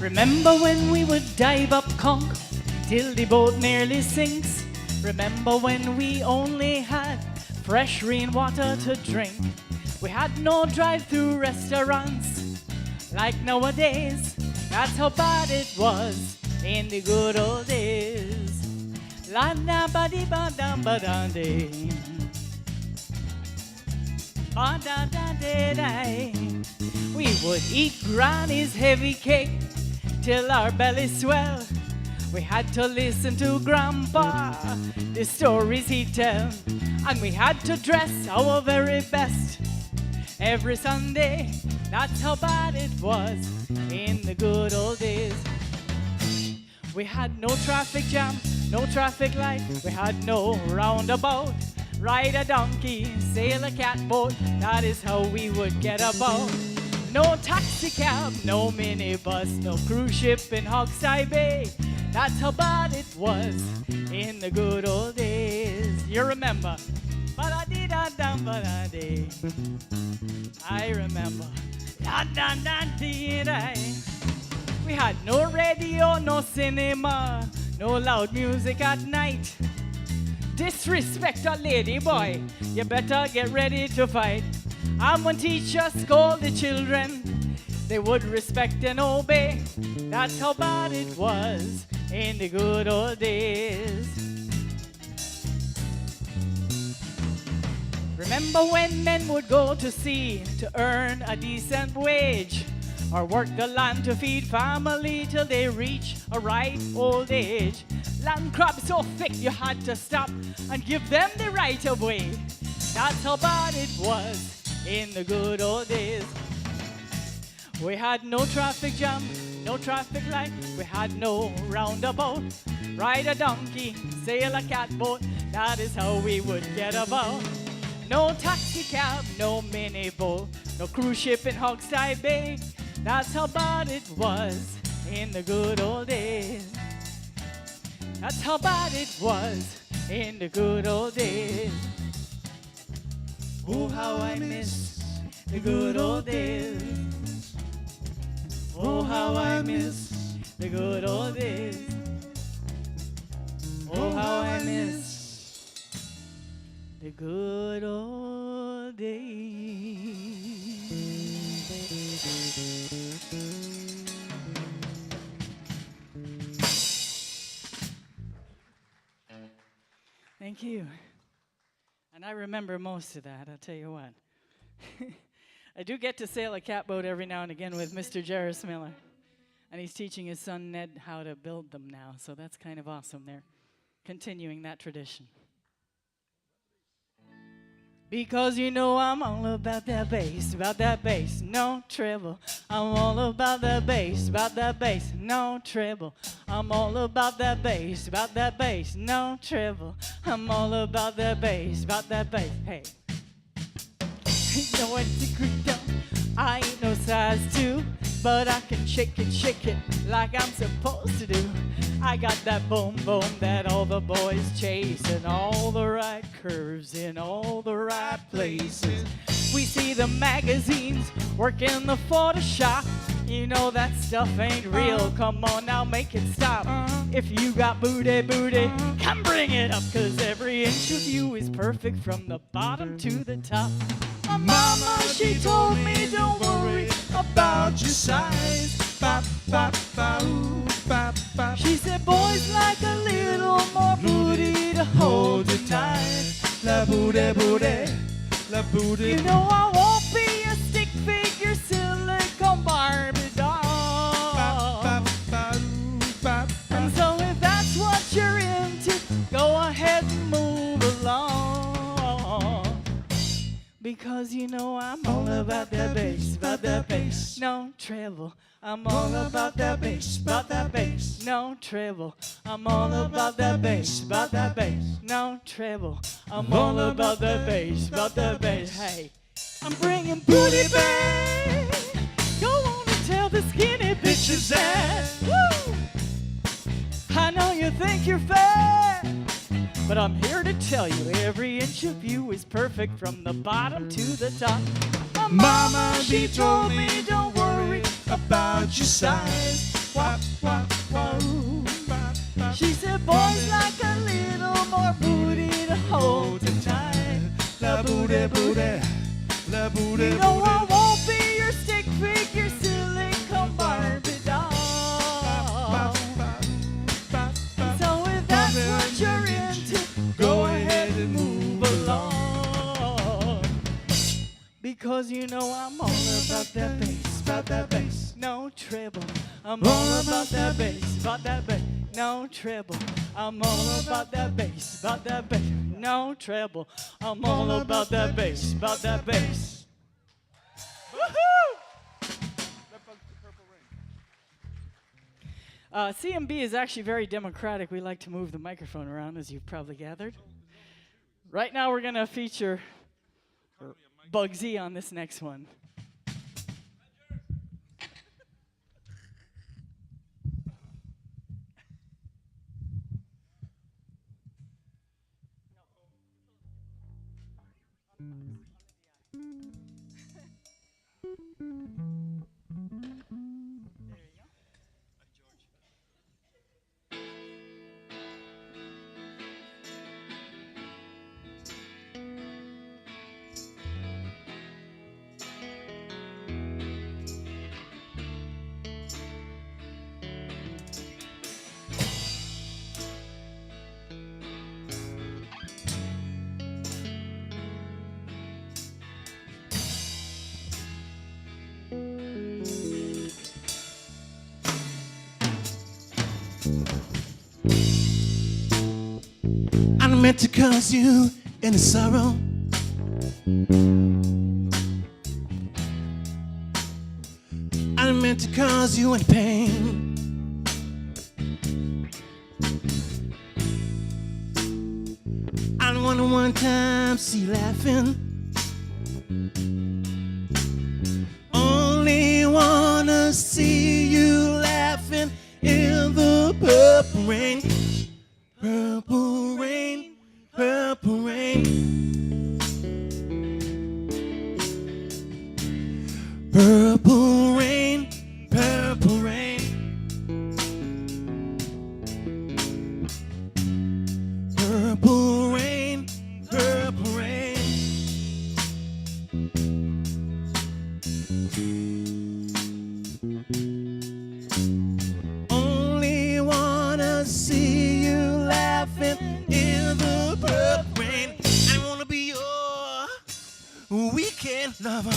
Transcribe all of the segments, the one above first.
Remember when we would dive up conch till the boat nearly sinks? Remember when we only had fresh rainwater to drink? We had no drive-through restaurants like nowadays. That's how bad it was in the good old days. La da ba di ba da ba da day. Ba da da da day. We would eat Granny's heavy cake till our bellies swell. We had to listen to Grandpa, the stories he'd tell. And we had to dress our very best every Sunday. That's how bad it was in the good old days. We had no traffic jam, no traffic light. We had no roundabout. Ride a donkey, sail a catboat. That is how we would get about. No taxi cab, no minibus, no cruise ship in Hogseye Bay. That's how bad it was in the good old days. You remember? Ba-da-dee-da-dum-ba-da-dee. I remember. Da-da-da-dee-da. We had no radio, no cinema, no loud music at night. Disrespect a lady boy, you better get ready to fight. And when teachers scold the children, they would respect and obey. That's how bad it was in the good old days. Remember when men would go to sea to earn a decent wage, or work the land to feed family till they reach a ripe old age? Land crabs so thick you had to stop and give them the right of way. That's how bad it was in the good old days. We had no traffic jam, no traffic light. We had no roundabout. Ride a donkey, sail a catboat. That is how we would get about. No taxi cab, no miniboat, no cruise ship in Hogseye Bay. That's how bad it was in the good old days. That's how bad it was in the good old days. Oh, how I miss the good old days. Oh, how I miss the good old days. Oh, how I miss the good old days. Thank you. And I remember most of that, I'll tell you what. I do get to sail a catboat every now and again with Mr. Jarris Miller. And he's teaching his son Ned how to build them now, so that's kind of awesome. They're continuing that tradition. Because you know I'm all about that bass, no treble. I'm all about that bass, no treble. I'm all about that bass, no treble. I'm all about that bass, hey. Ain't no secret, I ain't no size 2, but I can shake it like I'm supposed to do. I got that boom boom that all the boys chase, and all the right curves in all the right places. We see the magazines working the Photoshop. You know that stuff ain't real. Come on now, make it stop. If you got booty, come bring it up, 'cause every inch of you is perfect from the bottom to the top. My mama, she told me don't worry about your size. Bop, bop, bop, bop, bop. She said boys like a little more booty to hold you tight. La booty, la booty. You know I won't be a stick figure silicone Barbie doll. Bop, bop, bop, bop, bop. And so if that's what you're into, go ahead and move along. Because you know I'm all about that bass, no treble. I'm all about that bass, no treble. I'm all about that bass, no treble. I'm all about that bass, hey. I'm bringing booty back. Go on and tell the skinny bitches that. Woo! I know you think you're fat, but I'm here to tell you every inch of you is perfect from the bottom to the top. My mama, she told me don't worry about your size. wah, wah, wah. She said, boys like a little more booty to hold tonight. La booty, booty, la booty, You know I won't be your stick figure, silicone Barbie doll. So if that's what you're into, go ahead and move along. Because you know I'm all about that bass, no treble. I'm all about that bass, no treble. I'm all about that bass, no treble. I'm all about that bass, Woohoo! CMB is actually very democratic. We like to move the microphone around, as you've probably gathered. Right now, we're going to feature Bugsy on this next one. I meant to cause you any sorrow. I meant to cause you any pain. I don't wanna one time see you laughing. Only wanna see you laughing in the purple rain. Purple rain, purple rain. Purple rain, purple rain. Purple rain, purple rain. Only wanna see you laughing in the purple rain. I wanna be your weekend lover.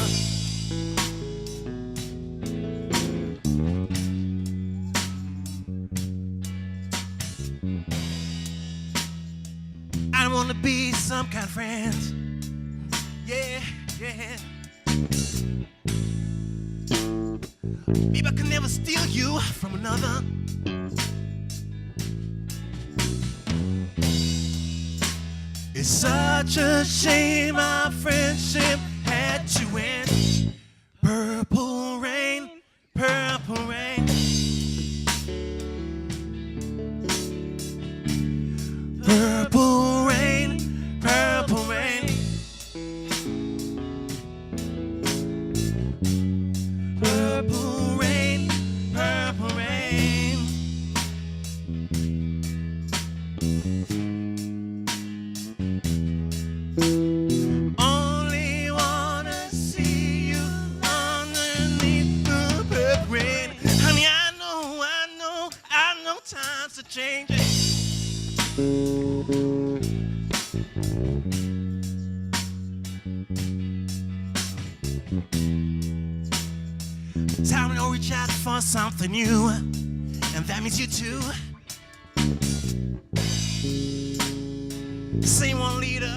I wanna be some kind of friend. Yeah, yeah. Maybe I can never steal you from another. It's such a shame our friendship had to end. Purple rain, purple rain. Purple rain, purple rain. Purple rain, purple rain. Only wanna see you underneath the purple rain. Honey, I know times are changing. Time to reach out for something new, and that means you too. Same one leader,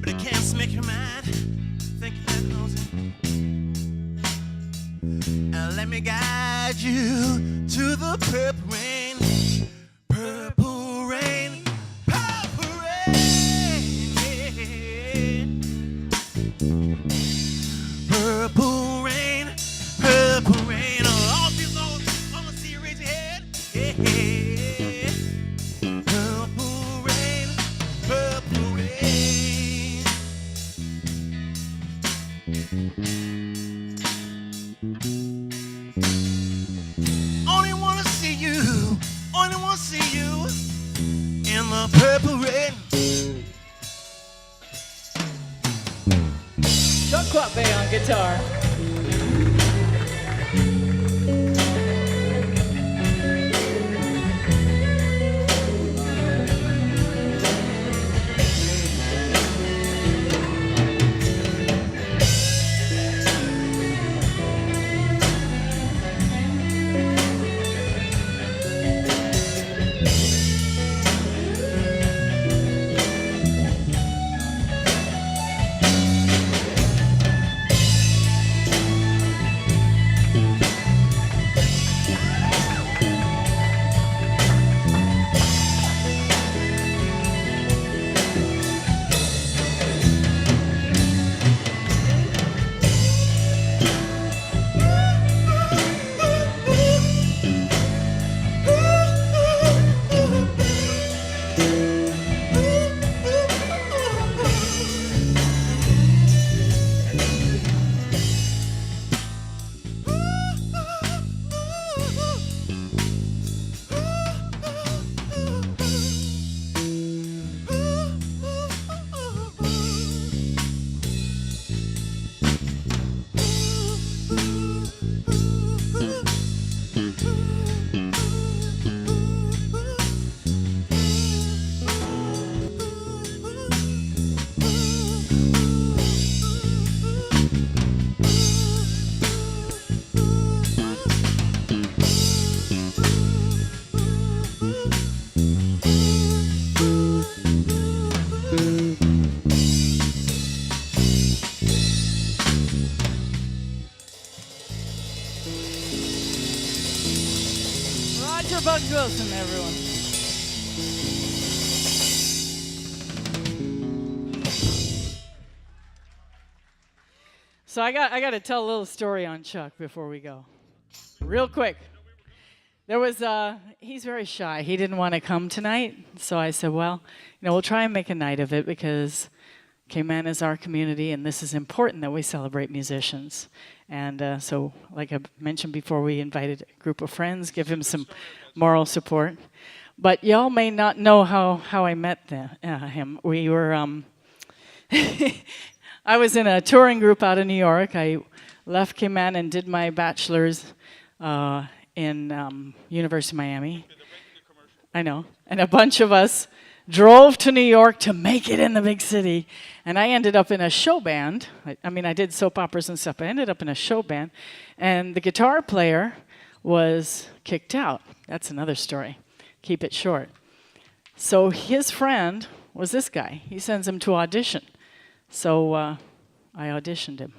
but it can't make your mind. Think that knows it. And let me guide you to the purple rain. Purple rain, purple rain, yeah. Purple rain, purple rain. All these old wanna see you raise your head. Yeah. Purple rain, purple rain. on guitar. Roger Bugs Wilson, everyone. So I got to tell a little story on Chuck before we go. Real quick. There was, he's very shy. He didn't want to come tonight. So I said, well, we'll try and make a night of it because Cayman is our community and this is important that we celebrate musicians. And so, like I mentioned before, we invited a group of friends, give him some moral support. But y'all may not know how I met him. We were, I was in a touring group out of New York. I left Cayman and did my bachelor's in University of Miami. I know. And a bunch of us drove to New York to make it in the big city. And I ended up in a show band. I did soap operas and stuff. I ended up in a show band. And the guitar player was kicked out. That's another story. Keep it short. So his friend was this guy. He sends him to audition. So I auditioned him.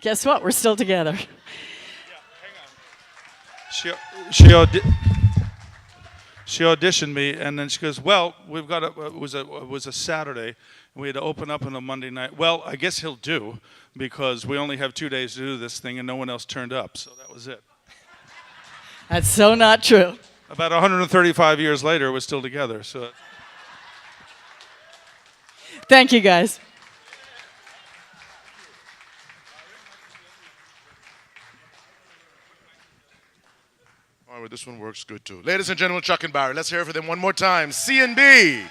Guess what? We're still together. She auditioned me, and then she goes, "Well, we've got it was a Saturday, and we had to open up on a Monday night. Well, I guess he'll do because we only have 2 days to do this thing, and no one else turned up, so that was it." That's so not true. About 135 years later, we're still together. So. Thank you, guys. All right, this one works good too. Ladies and gentlemen, Chuck and Barry, let's hear it for them one more time. C&B.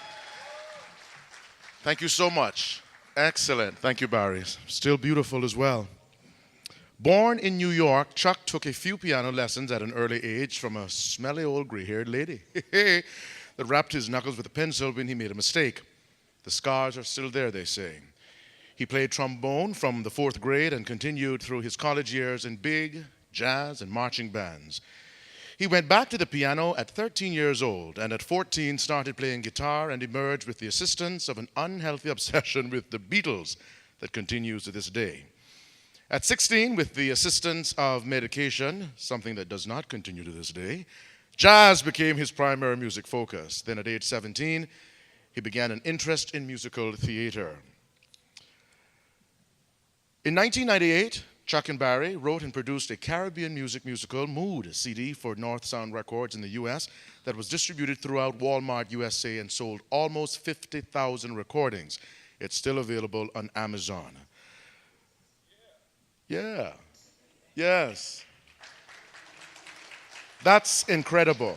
Thank you so much. Excellent. Thank you, Barry. Still beautiful as well. Born in New York, Chuck took a few piano lessons at an early age from a smelly old gray-haired lady that rapped his knuckles with a pencil when he made a mistake. The scars are still there, they say. He played trombone from the 4th grade and continued through his college years in big jazz and marching bands. He went back to the piano at 13 years old and at 14 started playing guitar and emerged with the assistance of an unhealthy obsession with the Beatles that continues to this day. At 16, with the assistance of medication, something that does not continue to this day, jazz became his primary music focus. Then at age 17, he began an interest in musical theater. In 1998, Chuck and Barry wrote and produced a Caribbean musical, Mood CD for North Sound Records in the U.S. that was distributed throughout Walmart USA and sold almost 50,000 recordings. It's still available on Amazon. Yeah. Yes. That's incredible.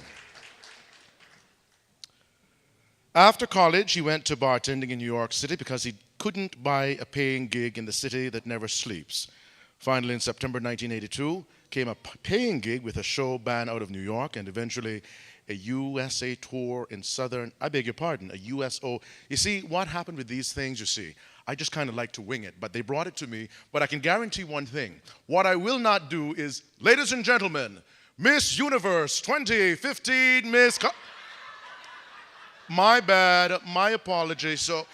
After college, he went to bartending in New York City because he couldn't buy a paying gig in the city that never sleeps. Finally, in September 1982, came a paying gig with a show band out of New York, and eventually a USA tour in southern, I beg your pardon, a USO. You see, what happened with these things, you see, I just kind of like to wing it, but they brought it to me. But I can guarantee one thing. What I will not do is, ladies and gentlemen, Miss Universe 2015, my bad, my apology. So,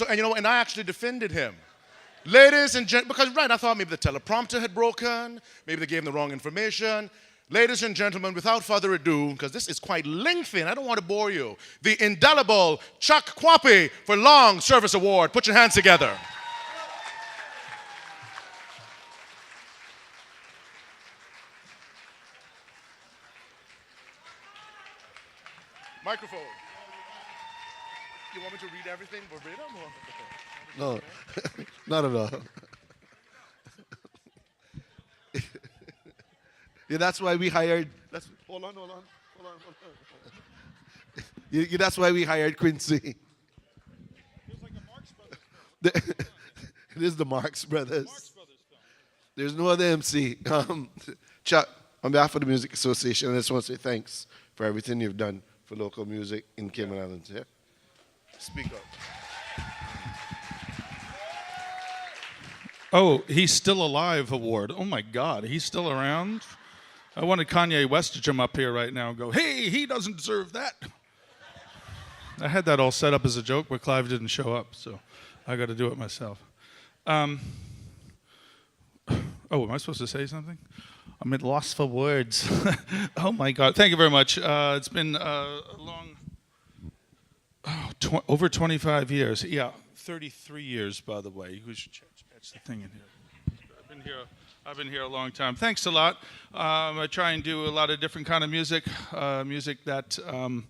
and you know, and I actually defended him. Ladies and gentlemen, because right, I thought maybe the teleprompter had broken, maybe they gave him the wrong information. Ladies and gentlemen, without further ado, because this is quite lengthy and I don't want to bore you, the indelible Chuck Quappy for Long Service Award. Put your hands together. Microphone. You want me to read everything verbatim? No, not at all. Yeah, that's why we hired. Hold on. That's why we hired Quincy. It's like a Marx Brothers film. It is the Marx Brothers. Marx Brothers film. There's no other MC. Chuck, on behalf of the Music Association, I just want to say thanks for everything you've done for local music in Cayman Islands. Yeah? Speak up. Oh, he's still alive award. Oh my God, he's still around? I wanted Kanye West to jump up here right now and go, hey, he doesn't deserve that. I had that all set up as a joke, but Clive didn't show up, so I got to do it myself. Oh, am I supposed to say something? I'm at loss for words. Oh my God, thank you very much. It's been a long, over 25 years. Yeah, 33 years, by the way. We should catch the thing in here. I've been here a long time. Thanks a lot. I try and do a lot of different kind of music, music that, a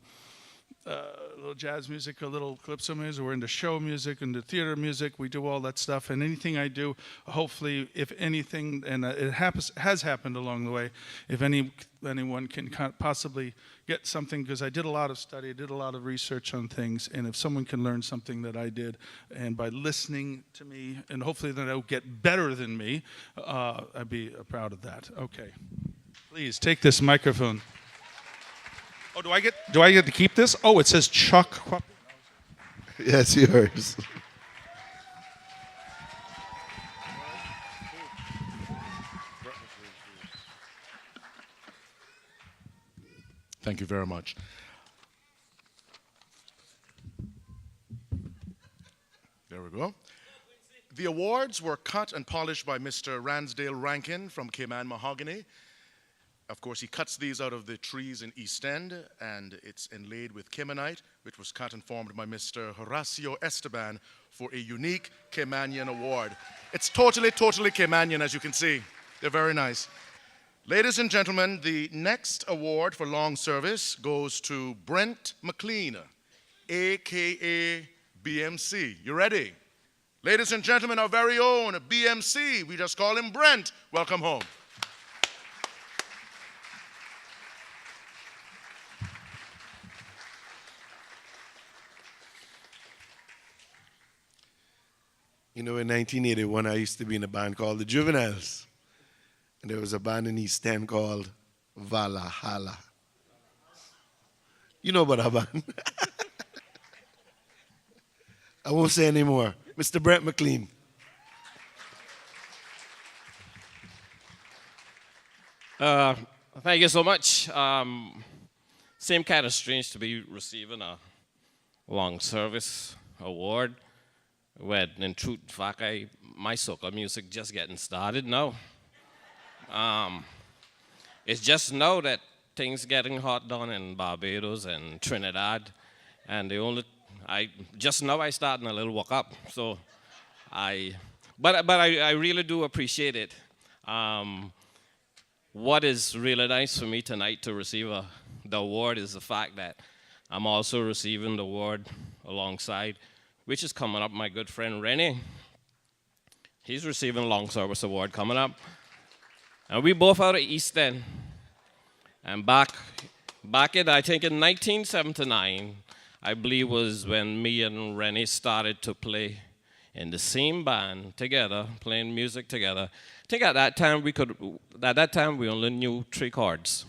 little jazz music, a little calypso music. We're into show music, into theater music. We do all that stuff. And anything I do, hopefully, if anything, and it has happened along the way, if anyone can possibly get something, because I did a lot of study, I did a lot of research on things, and if someone can learn something that I did, and by listening to me, and hopefully they'll get better than me, I'd be proud of that. Okay. Please, take this microphone. Oh, do I get to keep this? Oh, it says Chuck. Yes, yours. Thank you very much. There we go. The awards were cut and polished by Mr. Ransdale Rankin from Cayman Mahogany. Of course, he cuts these out of the trees in East End, and it's inlaid with Caymanite, which was cut and formed by Mr. Horacio Esteban for a unique Caymanian award. It's totally Caymanian, as you can see. They're very nice. Ladies and gentlemen, the next award for long service goes to Brent McLean, a.k.a. BMC. You ready? Ladies and gentlemen, our very own BMC. We just call him Brent. Welcome home. You know, in 1981, I used to be in a band called the Juveniles. And there was a band in East End called Valhalla. You know about that band. I won't say any more. Mr. Brent McLean. Thank you so much. Seemed kind of strange to be receiving a long service award when, in truth, fact, my soca music just getting started now. It's just now that things getting hot down in Barbados and Trinidad, and I starting a little walk up. So but I really do appreciate it. What is really nice for me tonight to receive the award is the fact that I'm also receiving the award alongside, which is coming up, my good friend Rennie. He's receiving a long service award coming up. And we both out of East End. And back in, I think in 1979, I believe was when me and Rennie started to play in the same band together, playing music together. I think at that time we only knew 3 chords.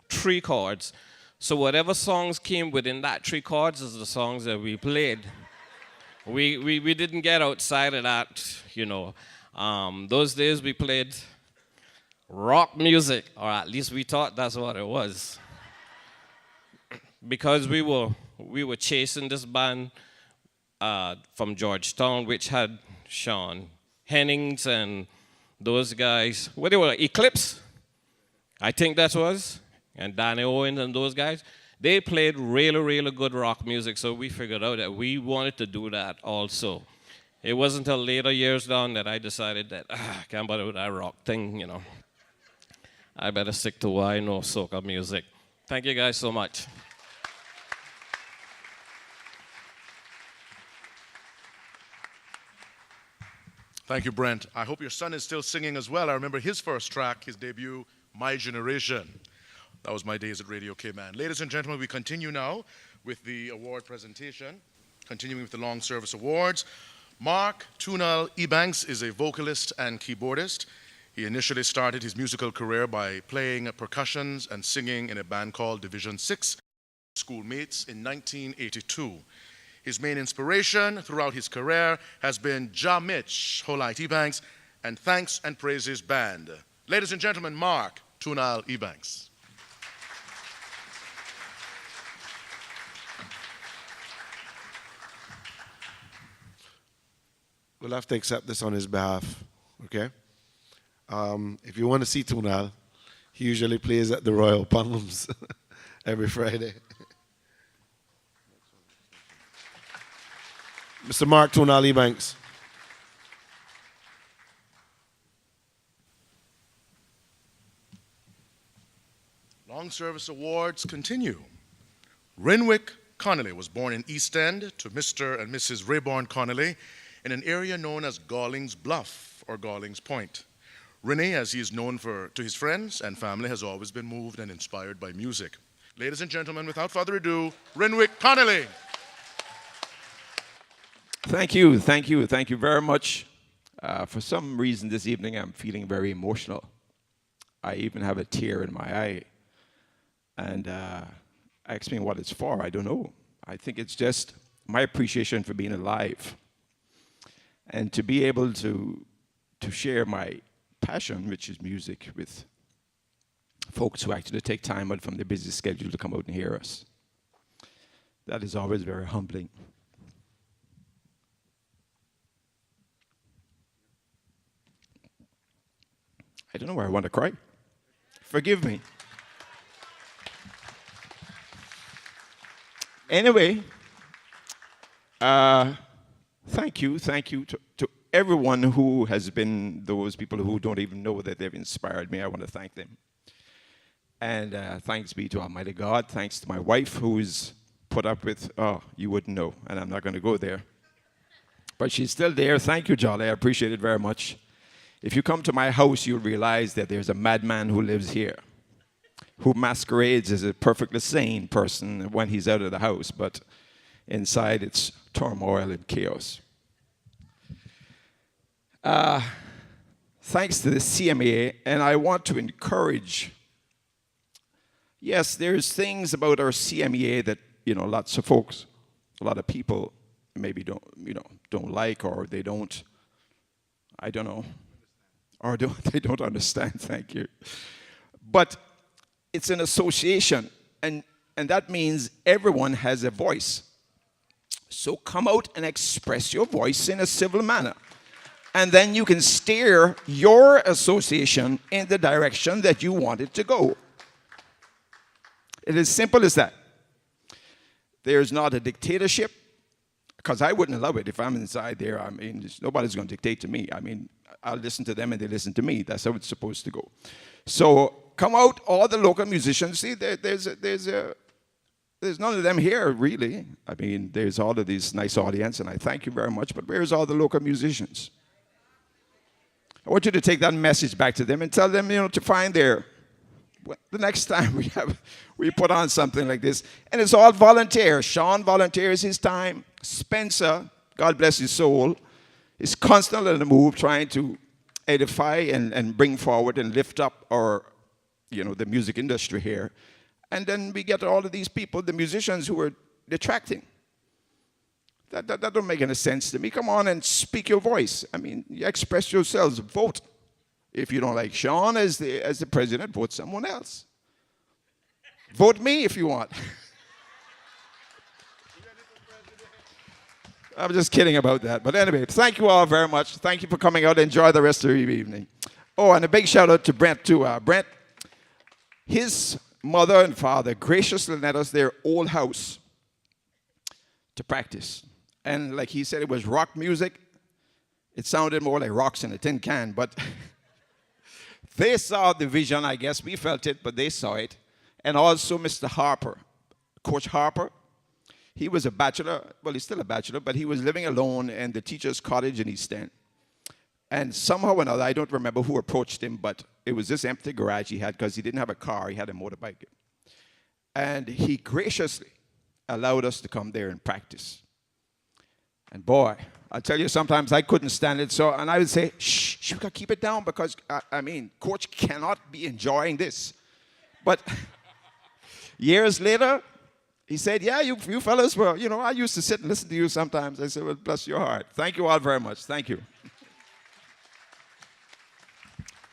3 chords. So whatever songs came within that 3 chords is the songs that we played. We didn't get outside of that, you know. Those days we played rock music, or at least we thought that's what it was. Because we were chasing this band from Georgetown, which had Sean Hennings and those guys. What they were, Eclipse, I think that was, and Danny Owens and those guys. They played really, really good rock music, so we figured out that we wanted to do that also. It wasn't until later years down that I decided that I can't bother with that rock thing, you know. I better stick to what I know, soca music. Thank you guys so much. Thank you, Brent. I hope your son is still singing as well. I remember his first track, his debut, My Generation. That was my days at Radio Cayman. Ladies and gentlemen, we continue now with the award presentation, continuing with the Long Service Awards. Mark Tunal Ebanks is a vocalist and keyboardist. He initially started his musical career by playing percussions and singing in a band called Division 6, Schoolmates, in 1982. His main inspiration throughout his career has been Ja Mitch, Holite Ebanks, and Thanks and Praises Band. Ladies and gentlemen, Mark Tunal Ebanks. We'll have to accept this on his behalf, okay? If you want to see Tunal, he usually plays at the Royal Palms every Friday. Mr. Mark Tunal Ebanks. Long Service Awards continue. Renwick Connolly was born in East End to Mr. and Mrs. Rayborn Connolly in an area known as Gallings Bluff or Gallings Point. Rennie, as he is known to his friends and family, has always been moved and inspired by music. Ladies and gentlemen, without further ado, Renwick Connolly. Thank you very much. For some reason this evening I'm feeling very emotional. I even have a tear in my eye. And I explain what it's for, I don't know. I think it's just my appreciation for being alive. And to be able to share my passion, which is music, with folks who actually take time out from their busy schedule to come out and hear us. That is always very humbling. I don't know where I want to cry. Forgive me. Anyway, thank you to everyone who has been those people who don't even know that they've inspired me. I want to thank them. And thanks be to Almighty God. Thanks to my wife who's put up with, oh, you wouldn't know, and I'm not going to go there. But she's still there. Thank you, Jolly. I appreciate it very much. If you come to my house, you'll realize that there's a madman who lives here, who masquerades as a perfectly sane person when he's out of the house, but inside it's turmoil and chaos. Thanks to the CMEA, and I want to encourage, yes, there's things about our CMEA that, lots of folks, a lot of people maybe don't like, or they don't, I don't know, or they don't understand, thank you. But it's an association, and that means everyone has a voice. So come out and express your voice in a civil manner. And then you can steer your association in the direction that you want it to go. It is simple as that. There's not a dictatorship, because I wouldn't allow it if I'm inside there. I mean, nobody's going to dictate to me. I mean, I'll listen to them and they listen to me. That's how it's supposed to go. So come out, all the local musicians. See, there's none of them here, really. I mean, there's all of this nice audience, and I thank you very much, but where's all the local musicians? I want you to take that message back to them and tell them, to find the next time we put on something like this. And it's all volunteer. Sean volunteers his time. Spencer, God bless his soul, is constantly on the move, trying to edify and bring forward and lift up our, the music industry here. And then we get all of these people, the musicians who are detracting. That don't make any sense to me. Come on and speak your voice. I mean, you express yourselves. Vote. If you don't like Sean as the president, vote someone else. Vote me if you want. I'm just kidding about that. But anyway, thank you all very much. Thank you for coming out. Enjoy the rest of your evening. Oh, and a big shout out to Brent, too. Brent, his mother and father graciously let us their old house to practice. And like he said, it was rock music. It sounded more like rocks in a tin can, but they saw the vision, I guess. We felt it, but they saw it. And also Mr. Harper, Coach Harper. He was a bachelor. Well, he's still a bachelor, but he was living alone in the teacher's cottage in East End. And somehow or another, I don't remember who approached him, but it was this empty garage he had because he didn't have a car. He had a motorbike. And he graciously allowed us to come there and practice. And boy, I'll tell you, sometimes I couldn't stand it. And I would say, shh, you got to keep it down because, Coach cannot be enjoying this. But years later, he said, yeah, you fellas were, I used to sit and listen to you sometimes. I said, well, bless your heart. Thank you all very much. Thank you.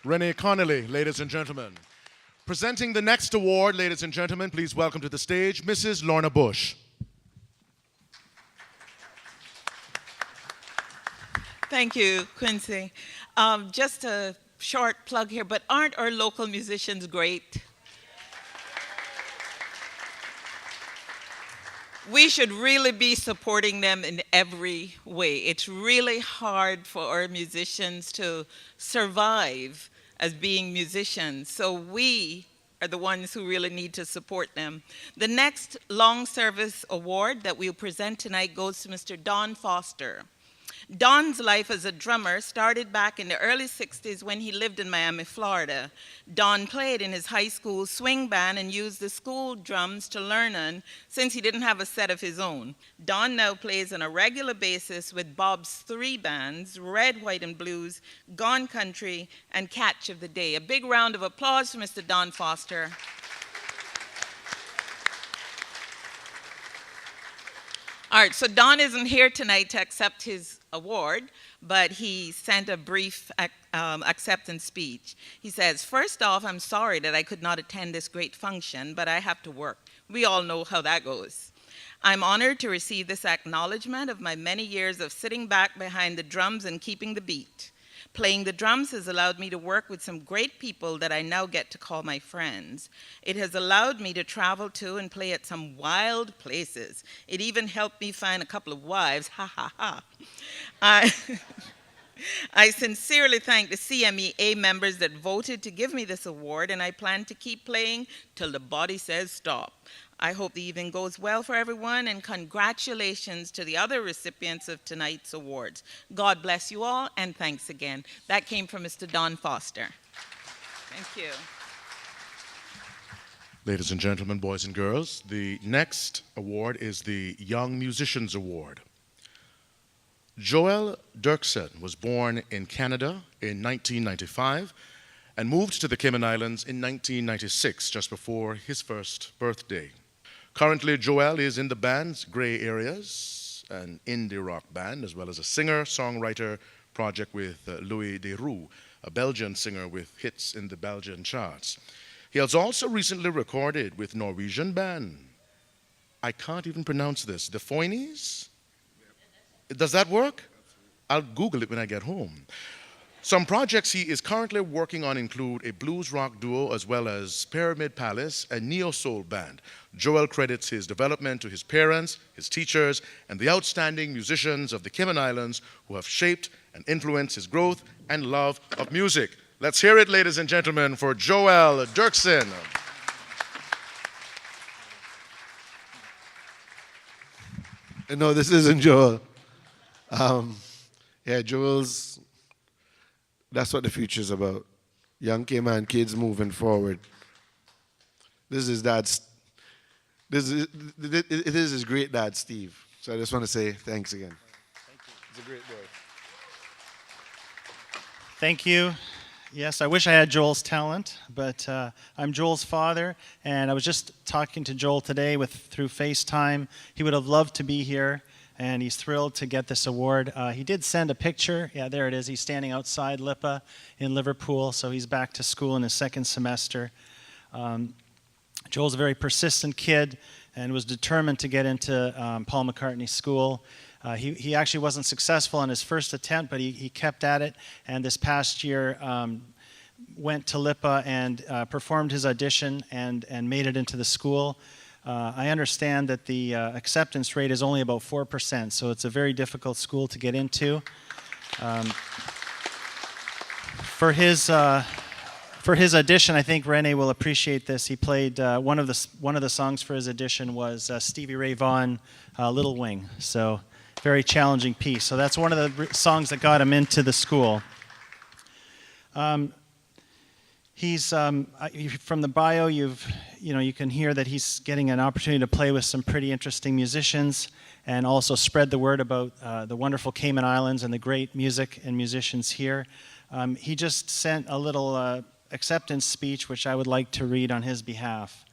Renee Connolly, ladies and gentlemen. Presenting the next award, ladies and gentlemen, please welcome to the stage Mrs. Lorna Bush. Thank you, Quincy. Just a short plug here, but aren't our local musicians great? We should really be supporting them in every way. It's really hard for our musicians to survive as being musicians, so we are the ones who really need to support them. The next long service award that we'll present tonight goes to Mr. Don Foster. Don's life as a drummer started back in the early 60s when he lived in Miami, Florida. Don played in his high school swing band and used the school drums to learn on since he didn't have a set of his own. Don now plays on a regular basis with Bob's 3 bands, Red, White, and Blues, Gone Country, and Catch of the Day. A big round of applause for Mr. Don Foster. All right, so Don isn't here tonight to accept his award, but he sent a brief acceptance speech. He says, first off, I'm sorry that I could not attend this great function, but I have to work. We all know how that goes. I'm honored to receive this acknowledgement of my many years of sitting back behind the drums and keeping the beat. Playing the drums has allowed me to work with some great people that I now get to call my friends. It has allowed me to travel to and play at some wild places. It even helped me find a couple of wives, ha ha ha. I sincerely thank the CMEA members that voted to give me this award, and I plan to keep playing till the body says stop. I hope the evening goes well for everyone, and congratulations to the other recipients of tonight's awards. God bless you all, and thanks again. That came from Mr. Don Foster. Thank you. Ladies and gentlemen, boys and girls, the next award is the Young Musicians Award. Joel Dirksen was born in Canada in 1995 and moved to the Cayman Islands in 1996, just before his first birthday. Currently, Joel is in the band's Grey Areas, an indie rock band, as well as a singer-songwriter project with Louis Deroux, a Belgian singer with hits in the Belgian charts. He has also recently recorded with Norwegian band, I can't even pronounce this, the Foynies? Does that work? I'll Google it when I get home. Some projects he is currently working on include a blues rock duo as well as Pyramid Palace, a neo-soul band. Joel credits his development to his parents, his teachers, and the outstanding musicians of the Cayman Islands who have shaped and influenced his growth and love of music. Let's hear it, ladies and gentlemen, for Joel Dirksen. No, this isn't Joel. Joel's, that's what the future's about. Young Cayman kids moving forward. This is his great dad, Steve. So I just want to say thanks again. Thank you. He's a great boy. Thank you. Yes, I wish I had Joel's talent, but I'm Joel's father, and I was just talking to Joel today through FaceTime. He would have loved to be here, and he's thrilled to get this award. He did send a picture. Yeah, there it is. He's standing outside LIPA in Liverpool, so he's back to school in his second semester. Joel's a very persistent kid and was determined to get into Paul McCartney School. He actually wasn't successful on his first attempt, but he kept at it, and this past year went to LIPA and performed his audition and made it into the school. I understand that the acceptance rate is only about 4%, so it's a very difficult school to get into. For his audition, I think Rene will appreciate this. He played one of the songs for his audition was Stevie Ray Vaughan, "Little Wing." So very challenging piece. So that's one of the songs that got him into the school. He's from the bio. You can hear that he's getting an opportunity to play with some pretty interesting musicians, and also spread the word about the wonderful Cayman Islands and the great music and musicians here. He just sent a little acceptance speech, which I would like to read on his behalf.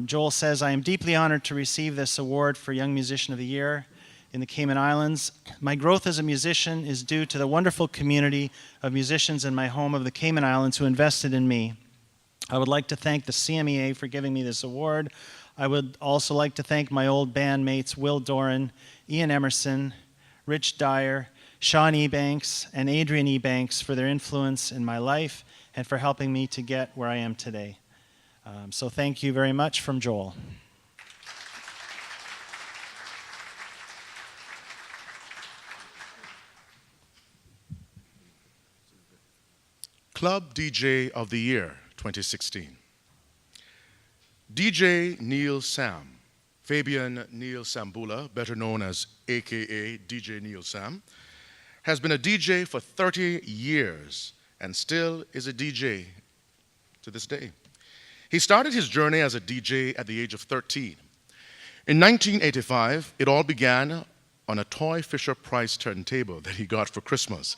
Joel says, "I am deeply honored to receive this award for Young Musician of the Year in the Cayman Islands. My growth as a musician is due to the wonderful community of musicians in my home of the Cayman Islands who invested in me. I would like to thank the CMEA for giving me this award. I would also like to thank my old bandmates Will Doran, Ian Emerson, Rich Dyer, Sean Ebanks, and Adrian Ebanks for their influence in my life and for helping me to get where I am today." So thank you very much from Joel. Club DJ of the Year 2016. DJ Neil Sam, Fabian Neil Sambula, better known as AKA DJ Neil Sam, has been a DJ for 30 years and still is a DJ to this day. He started his journey as a DJ at the age of 13. In 1985, it all began on a toy Fisher-Price turntable that he got for Christmas.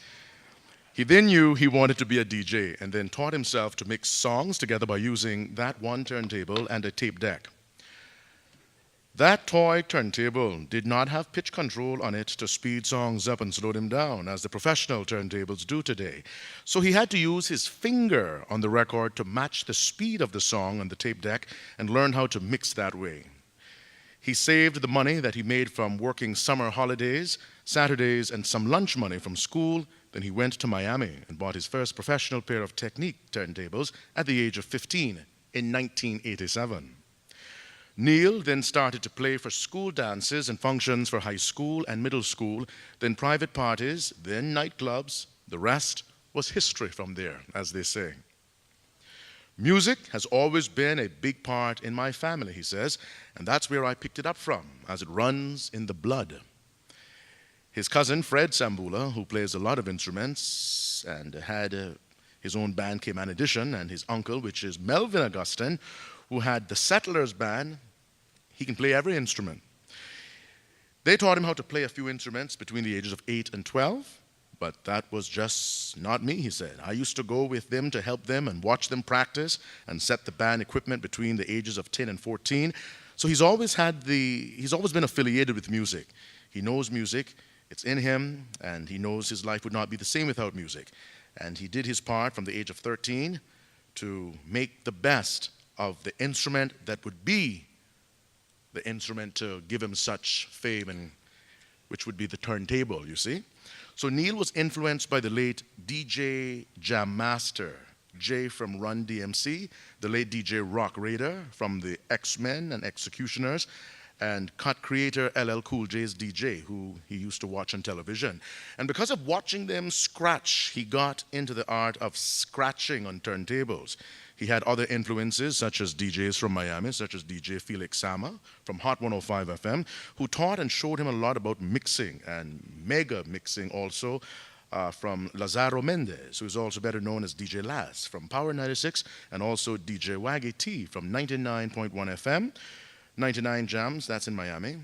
He then knew he wanted to be a DJ and then taught himself to mix songs together by using that one turntable and a tape deck. That toy turntable did not have pitch control on it to speed songs up and slow them down, as the professional turntables do today. So he had to use his finger on the record to match the speed of the song on the tape deck and learn how to mix that way. He saved the money that he made from working summer holidays, Saturdays, and some lunch money from school. Then he went to Miami and bought his first professional pair of Technique turntables at the age of 15 in 1987. Neil then started to play for school dances and functions for high school and middle school, then private parties, then nightclubs. The rest was history from there, as they say. Music has always been a big part in my family, he says, and that's where I picked it up from, as it runs in the blood. His cousin, Fred Sambula, who plays a lot of instruments and had his own band, Cayman Edition, and his uncle, which is Melvin Augustin, who had the Settlers Band. He can play every instrument. They taught him how to play a few instruments between the ages of 8 and 12, but that was just not me, he said. I used to go with them to help them and watch them practice and set the band equipment between the ages of 10 and 14. So he's always been affiliated with music. He knows music, it's in him, and he knows his life would not be the same without music. And he did his part from the age of 13 to make the best of the instrument that would be the instrument to give him such fame, and which would be the turntable, you see. So Neil was influenced by the late DJ Jam Master, Jay from Run DMC, the late DJ Rock Raider from the X-Men and Executioners, and cut creator LL Cool J's DJ, who he used to watch on television. And because of watching them scratch, he got into the art of scratching on turntables. He had other influences, such as DJs from Miami, such as DJ Felix Sama from Hot 105 FM, who taught and showed him a lot about mixing and mega mixing also from Lazaro Mendez, who is also better known as DJ Laz from Power 96, and also DJ Waggy T from 99.1 FM. 99 Jams, that's in Miami.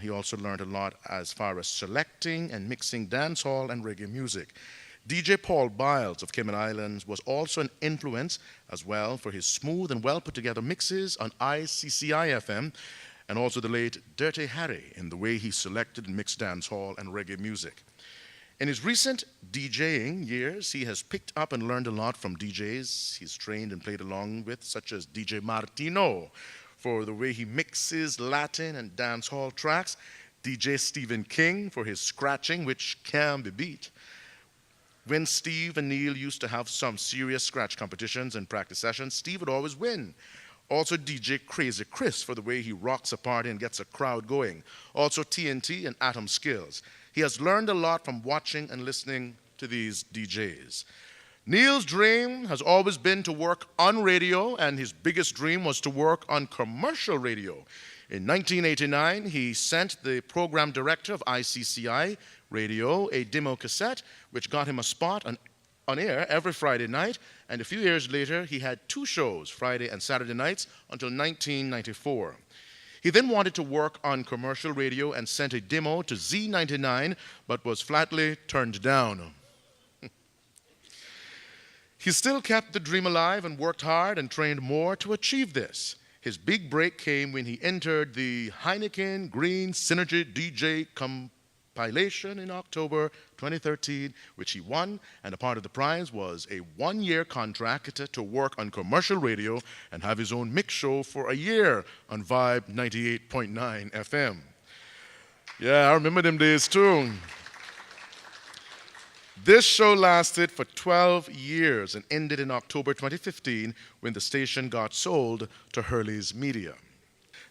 He also learned a lot as far as selecting and mixing dancehall and reggae music. DJ Paul Biles of Cayman Islands was also an influence as well for his smooth and well put together mixes on ICCI FM, and also the late Dirty Harry in the way he selected and mixed dancehall and reggae music. In his recent DJing years, he has picked up and learned a lot from DJs he's trained and played along with, such as DJ Martino, for the way he mixes Latin and dancehall tracks, DJ Stephen King for his scratching, which can be beat. When Steve and Neil used to have some serious scratch competitions and practice sessions, Steve would always win. Also DJ Crazy Chris for the way he rocks a party and gets a crowd going. Also TNT and Atom Skills. He has learned a lot from watching and listening to these DJs. Neil's dream has always been to work on radio, and his biggest dream was to work on commercial radio. In 1989, he sent the program director of ICCI Radio a demo cassette, which got him a spot on air every Friday night, and a few years later, he had 2 shows, Friday and Saturday nights, until 1994. He then wanted to work on commercial radio and sent a demo to Z99, but was flatly turned down. He still kept the dream alive and worked hard and trained more to achieve this. His big break came when he entered the Heineken Green Synergy DJ compilation in October 2013, which he won, and a part of the prize was a 1-year contract to work on commercial radio and have his own mix show for a year on Vibe 98.9 FM. Yeah, I remember them days too. This show lasted for 12 years and ended in October 2015 when the station got sold to Hurley's Media.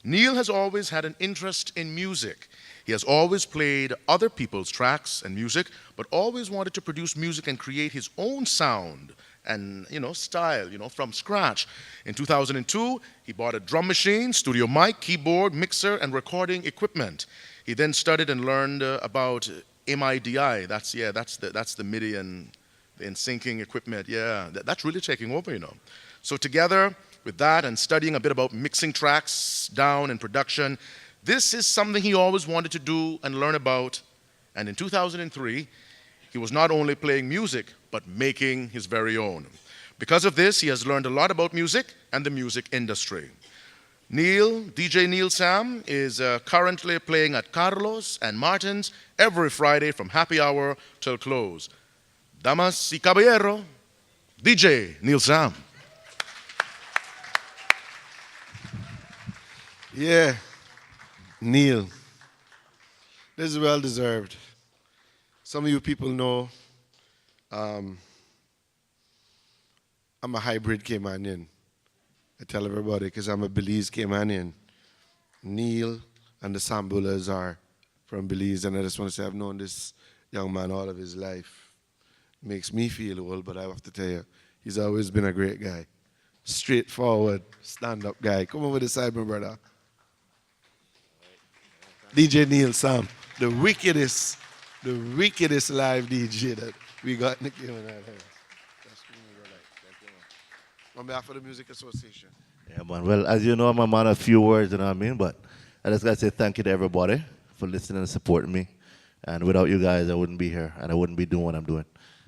Neil has always had an interest in music. He has always played other people's tracks and music, but always wanted to produce music and create his own sound and, style, from scratch. In 2002, he bought a drum machine, studio mic, keyboard, mixer, and recording equipment. He then studied and learned about MIDI. That's the MIDI and the syncing equipment. Yeah, that's really taking over, So together with that and studying a bit about mixing tracks down and production, this is something he always wanted to do and learn about. And in 2003, he was not only playing music, but making his very own. Because of this, he has learned a lot about music and the music industry. DJ Neil Sam, is currently playing at Carlos and Martin's every Friday from happy hour till close. Damas y caballero, DJ Neil Sam. Yeah, Neil. This is well deserved. Some of you people know I'm a hybrid Caymanian. I tell everybody because I'm a Belize Caymanian. Neil and the Sambulas are from Belize, and I just want to say I've known this young man all of his life. Makes me feel old, but I have to tell you, he's always been a great guy. Straightforward, stand-up guy. Come over this side, my brother. DJ Neil Sam, the wickedest live DJ that we got in the Cayman Islands. On behalf of the Music Association. Yeah, man. Well, as you know, I'm a man of few words, you know what I mean? But I just got to say thank you to everybody for listening and supporting me. And without you guys, I wouldn't be here, and I wouldn't be doing what I'm doing.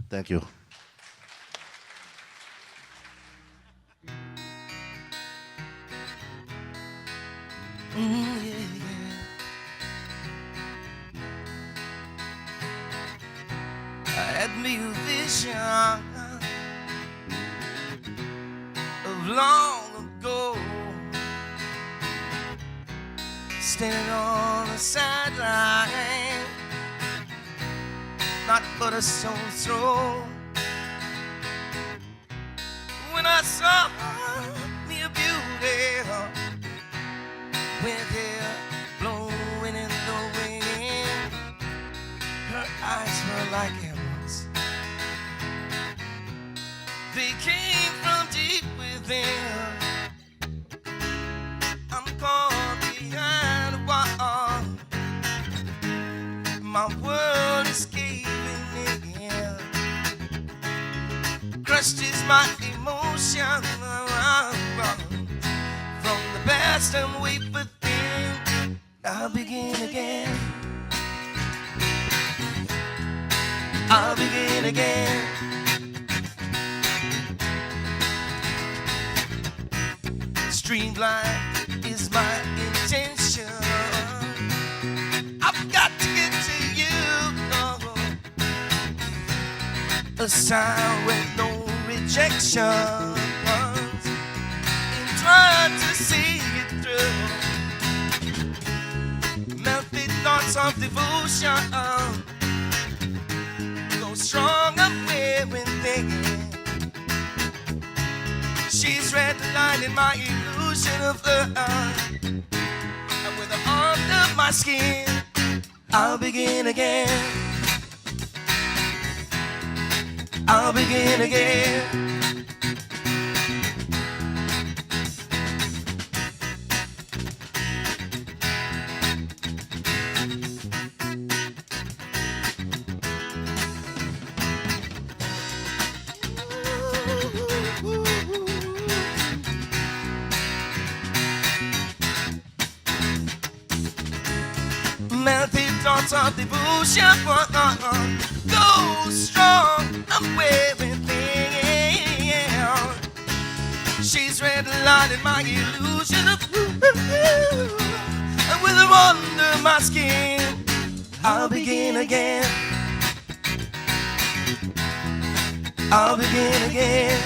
Thank you. I had me a vision of long ago, standing on the sideline, not but a stone's throw, when I saw me a beauty with hair blowing in the wind. Her eyes were like emeralds, they came from deep within. I'm caught behind a wall, my world is caving in. Crushed is my emotion from the past and way within. I'll begin again. I'll begin again. Streamline is my intention. I've got to get to you. A sound with no rejections. In trying to see it through. Melted thoughts of devotion. Go strong away when thinking. She's redlining my illusion of her. And with her under my skin, I'll begin again. I'll begin again. Melted thoughts of devotion, go strong, I'm wearing thin. She's redlining my illusion of and with her under my skin, I'll begin again. I'll begin again.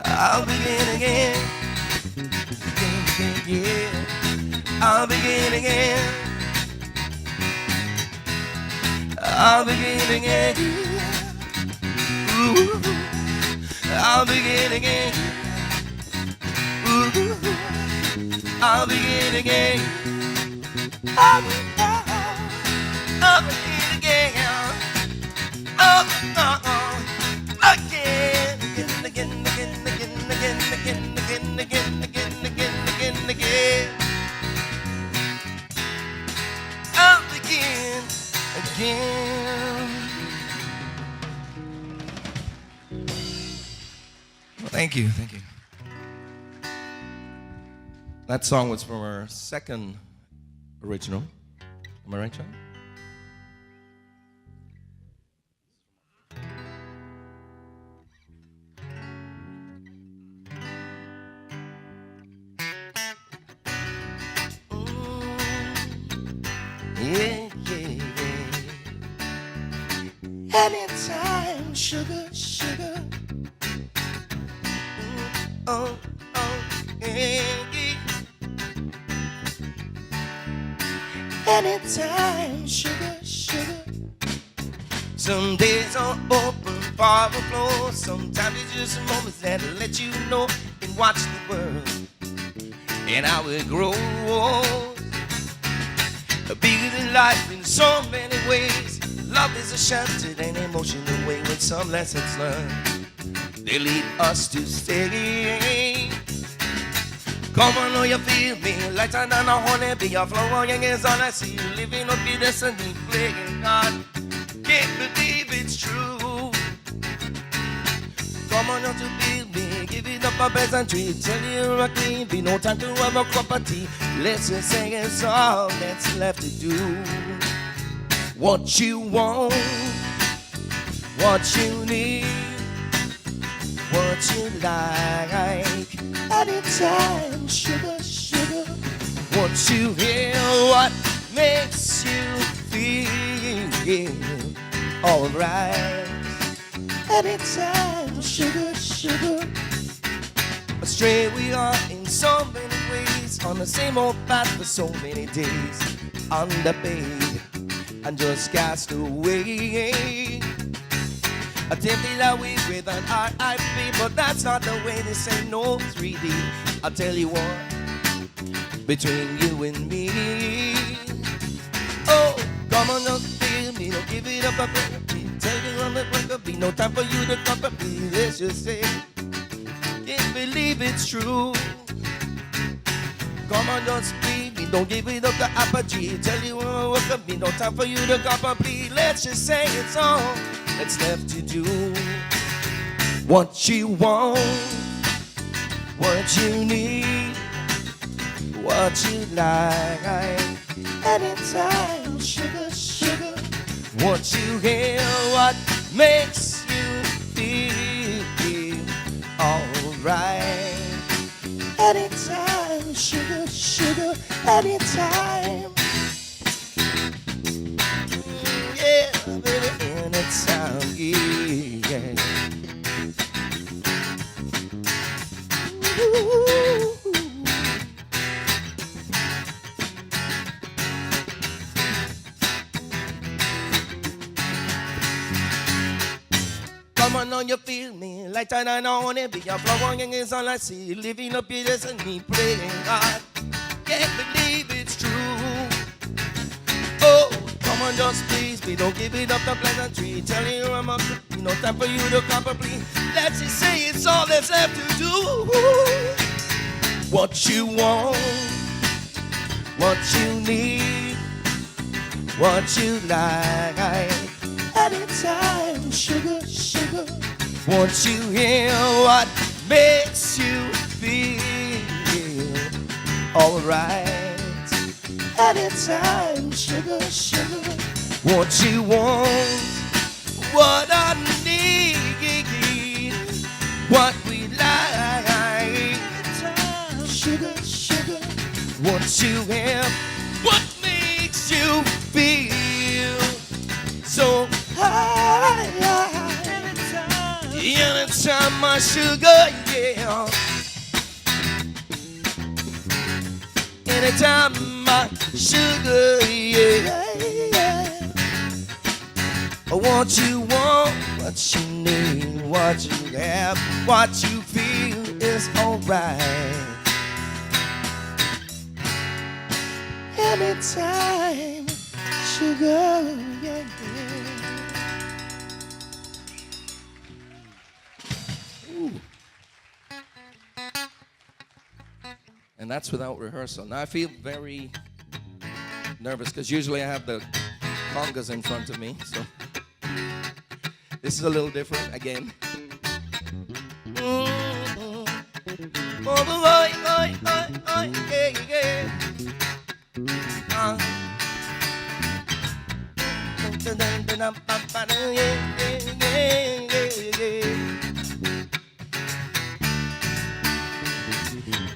I'll begin again. Yeah. I'll begin again. I'll begin again. Ooh. I'll begin again. Ooh. I'll begin again. I'll begin again. Again, again, again, again, again, again, again, again, again, again, again, again. I'll begin again. Thank you, thank you. That song was from our second original. Am I right, John? Yeah, yeah, yeah. Anytime, sugar, sugar. Oh, oh, yeah, yeah. Anytime, sugar, sugar. Some days are open for the flow. Sometimes it's just moments that let you know and watch the world and how it grows. Bigger than life in so many ways. Love is a sheltered and emotional way with some lessons learned. They lead us to stay. Come on, know you feel me. Lighter than a honey bee. Your flower young is all I see. Living up your destiny, playing God. Can't believe it's true. Come on, not to feel me. Give it up a pleasant treat. Tell you a clean be no time to have a cup of tea. Let's just sing a song that's left to do. What you want, what you need, what you like. Anytime, sugar, sugar. What you hear, what makes you feel alright. Anytime, sugar, sugar. Astray we are in so many ways, on the same old path for so many days, underpaid and just cast away. Attempted that way with an RIP, but that's not the way. This ain't no 3D. I'll tell you what, between you and me. Oh, come on, don't feel me, don't give it up a bit. Tell you I'm not gonna be no time for you to come for me. Let's just say, can't believe it's true. Come on, don't speak me, don't give it up the apogee. Tell you what could be no time for you to come for me. Let's just say it's all that's left to do. What you want, what you need, what you like. Anytime, sugar, sugar. Want you hear what makes you feel alright. Anytime, sugar, sugar, anytime. Yeah, baby, anytime, yeah. Ooh. Come on, now you feel me like that I know it be your flower and it's all I see. Living up your destiny, praying God. Can't believe it's true. Oh, come on, just please me. Don't give it up the pleasantry. Telling you I'm up to, no time for you to probably. Let's just say it's all that's left to do. What you want, what you need, what you like. Anytime, sugar, sugar. Won't you hear what makes you feel alright? Anytime, sugar, sugar. What you want, what I need, what we like. Anytime, sugar, sugar. Won't you hear what makes you feel so high? Anytime, my sugar, yeah. Anytime, my sugar, yeah. What you want, what you need, what you have, what you feel is alright. Anytime, sugar, yeah, yeah. Ooh. And that's without rehearsal. Now I feel very nervous because usually I have the congas in front of me, so this is a little different again.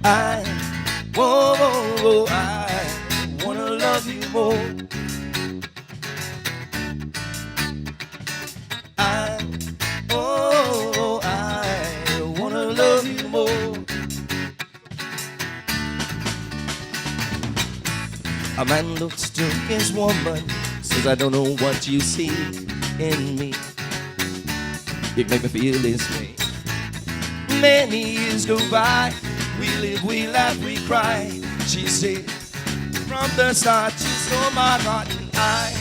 I wanna love you more. I wanna love you more. A man looks to his woman, says I don't know what you see in me. You make me feel this way. Many years go by, we live, we laugh, we cry. She said, from the start, she stole my heart. And I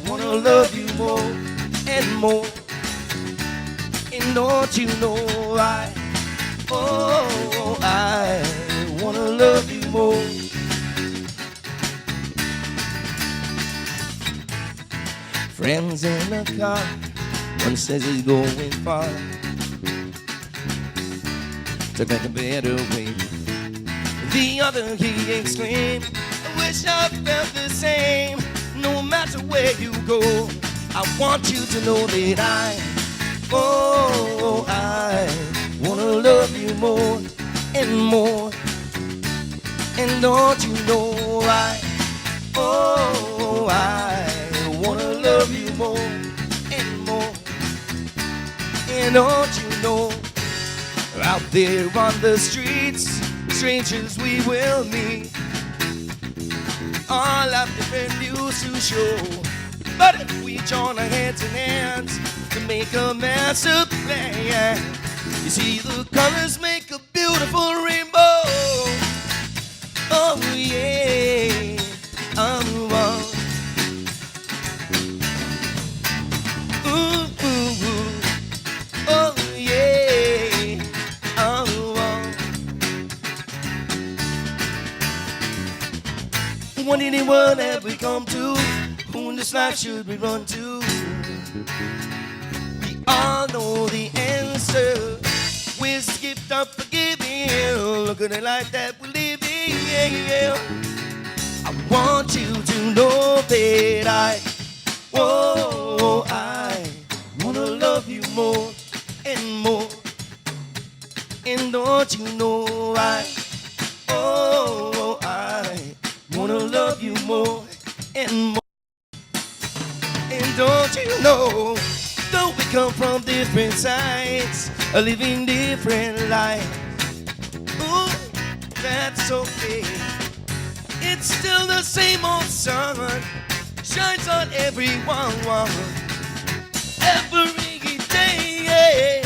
wanna love you more and more. And don't you know I wanna love you more. Friends in the car, one says he's going far to make a better way. The other he exclaimed, I wish I felt the same. No matter where you go, I want you to know that I wanna love you more and more. And don't you know I wanna love you more and more. And don't you know, out there on the streets, strangers we will meet. All have different views to show, but if we join our hands in hands to make a massive plan, you see the colors make a beautiful rainbow. Oh yeah, oh yeah, What anyone have we come to? Who in this life should we run to? We all know the answer. We're skipped up forgiving. Look at the life that we live in. I want you to know that don't you know? Though we come from different sides, living different lives. Ooh, that's okay. It's still the same old sun, shines on everyone, every day.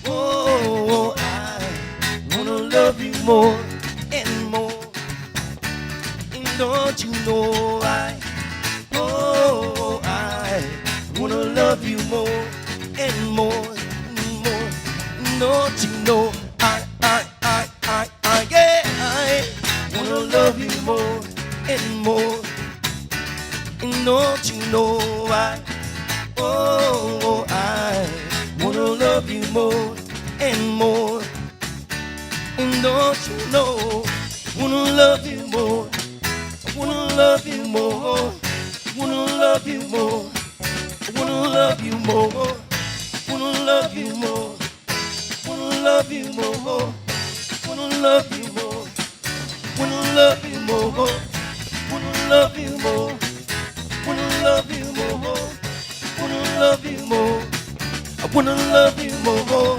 Oh, I wanna love you more and more. And don't you know I wanna love you more and more and more. Don't you know yeah, I wanna love you more and more. And don't you know I wanna love you more and more. And don't you know, wanna love you more, wanna love you more, wanna love you more, wanna love you more, wanna love you more, wanna love you more, wanna love you more, wanna love you more, wanna love you more, wanna love you more, wanna love you more, I wanna love you more,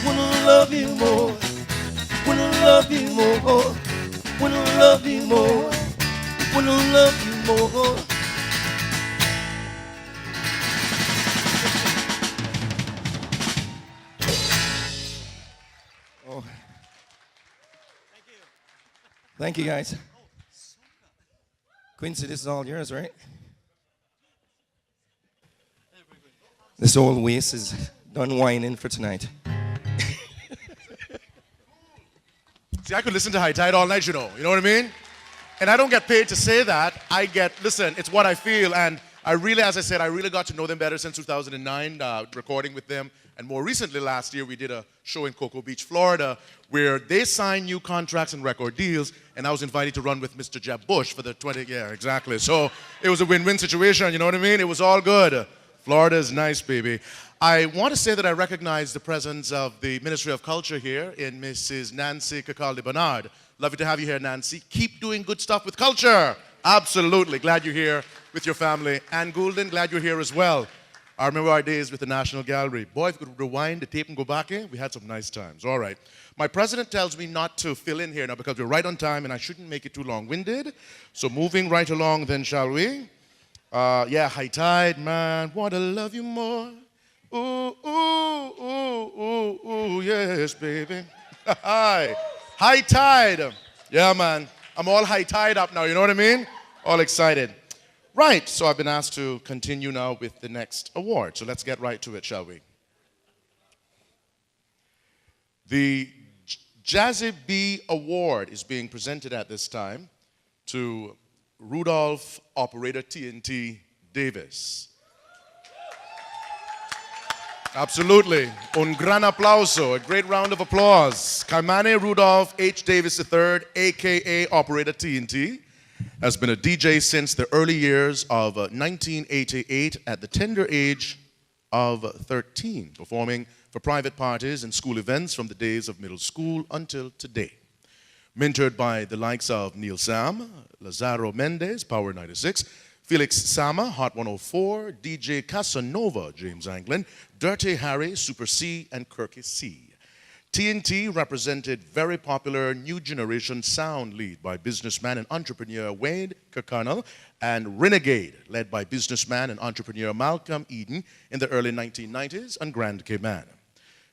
wanna love you more, wanna love you more, wanna love you more, wanna love you more. Oh. Thank you guys. Quincy, this is all yours, right? This old waste is done whining for tonight. See, I could listen to High Tide all night, you know what I mean? And I don't get paid to say that. Listen, it's what I feel. And I really, as I said, I really got to know them better since 2009, recording with them. And more recently, last year, we did a show in Cocoa Beach, Florida, where they signed new contracts and record deals, and I was invited to run with Mr. Jeb Bush for the 20, yeah, exactly. So it was a win-win situation, you know what I mean? It was all good. Florida is nice, baby. I want to say that I recognize the presence of the Ministry of Culture here in Mrs. Nancy Cacalde-Bernard. Lovely to have you here, Nancy. Keep doing good stuff with culture. Absolutely. Glad you're here with your family. Ann Goulden, glad you're here as well. I remember our days with the National Gallery. Boy, if we could rewind the tape and go back in, we had some nice times. All right. My president tells me not to fill in here now because we're right on time and I shouldn't make it too long-winded. So moving right along then, shall we? Yeah, High Tide, man. Want to love you more. Ooh, ooh, ooh, ooh, ooh, yes, baby. High Tide. Yeah, man. I'm all high tide up now, you know what I mean? All excited. Right, so I've been asked to continue now with the next award. So let's get right to it, shall we? The Jazzy B Award is being presented at this time to Rudolph Operator TNT Davis. Absolutely. Un gran aplauso. A great round of applause. Cayman Rudolph H. Davis III, a.k.a. Operator TNT, has been a DJ since the early years of 1988 at the tender age of 13, performing for private parties and school events from the days of middle school until today. Mentored by the likes of Neil Sam, Lazaro Mendez, Power 96, Felix Sama, Hot 104, DJ Casanova, James Anglin, Dirty Harry, Super C, and Kirky C. TNT represented very popular new generation sound lead by businessman and entrepreneur Wade Kirkconnell and Renegade, led by businessman and entrepreneur Malcolm Eden in the early 1990s on Grand Cayman.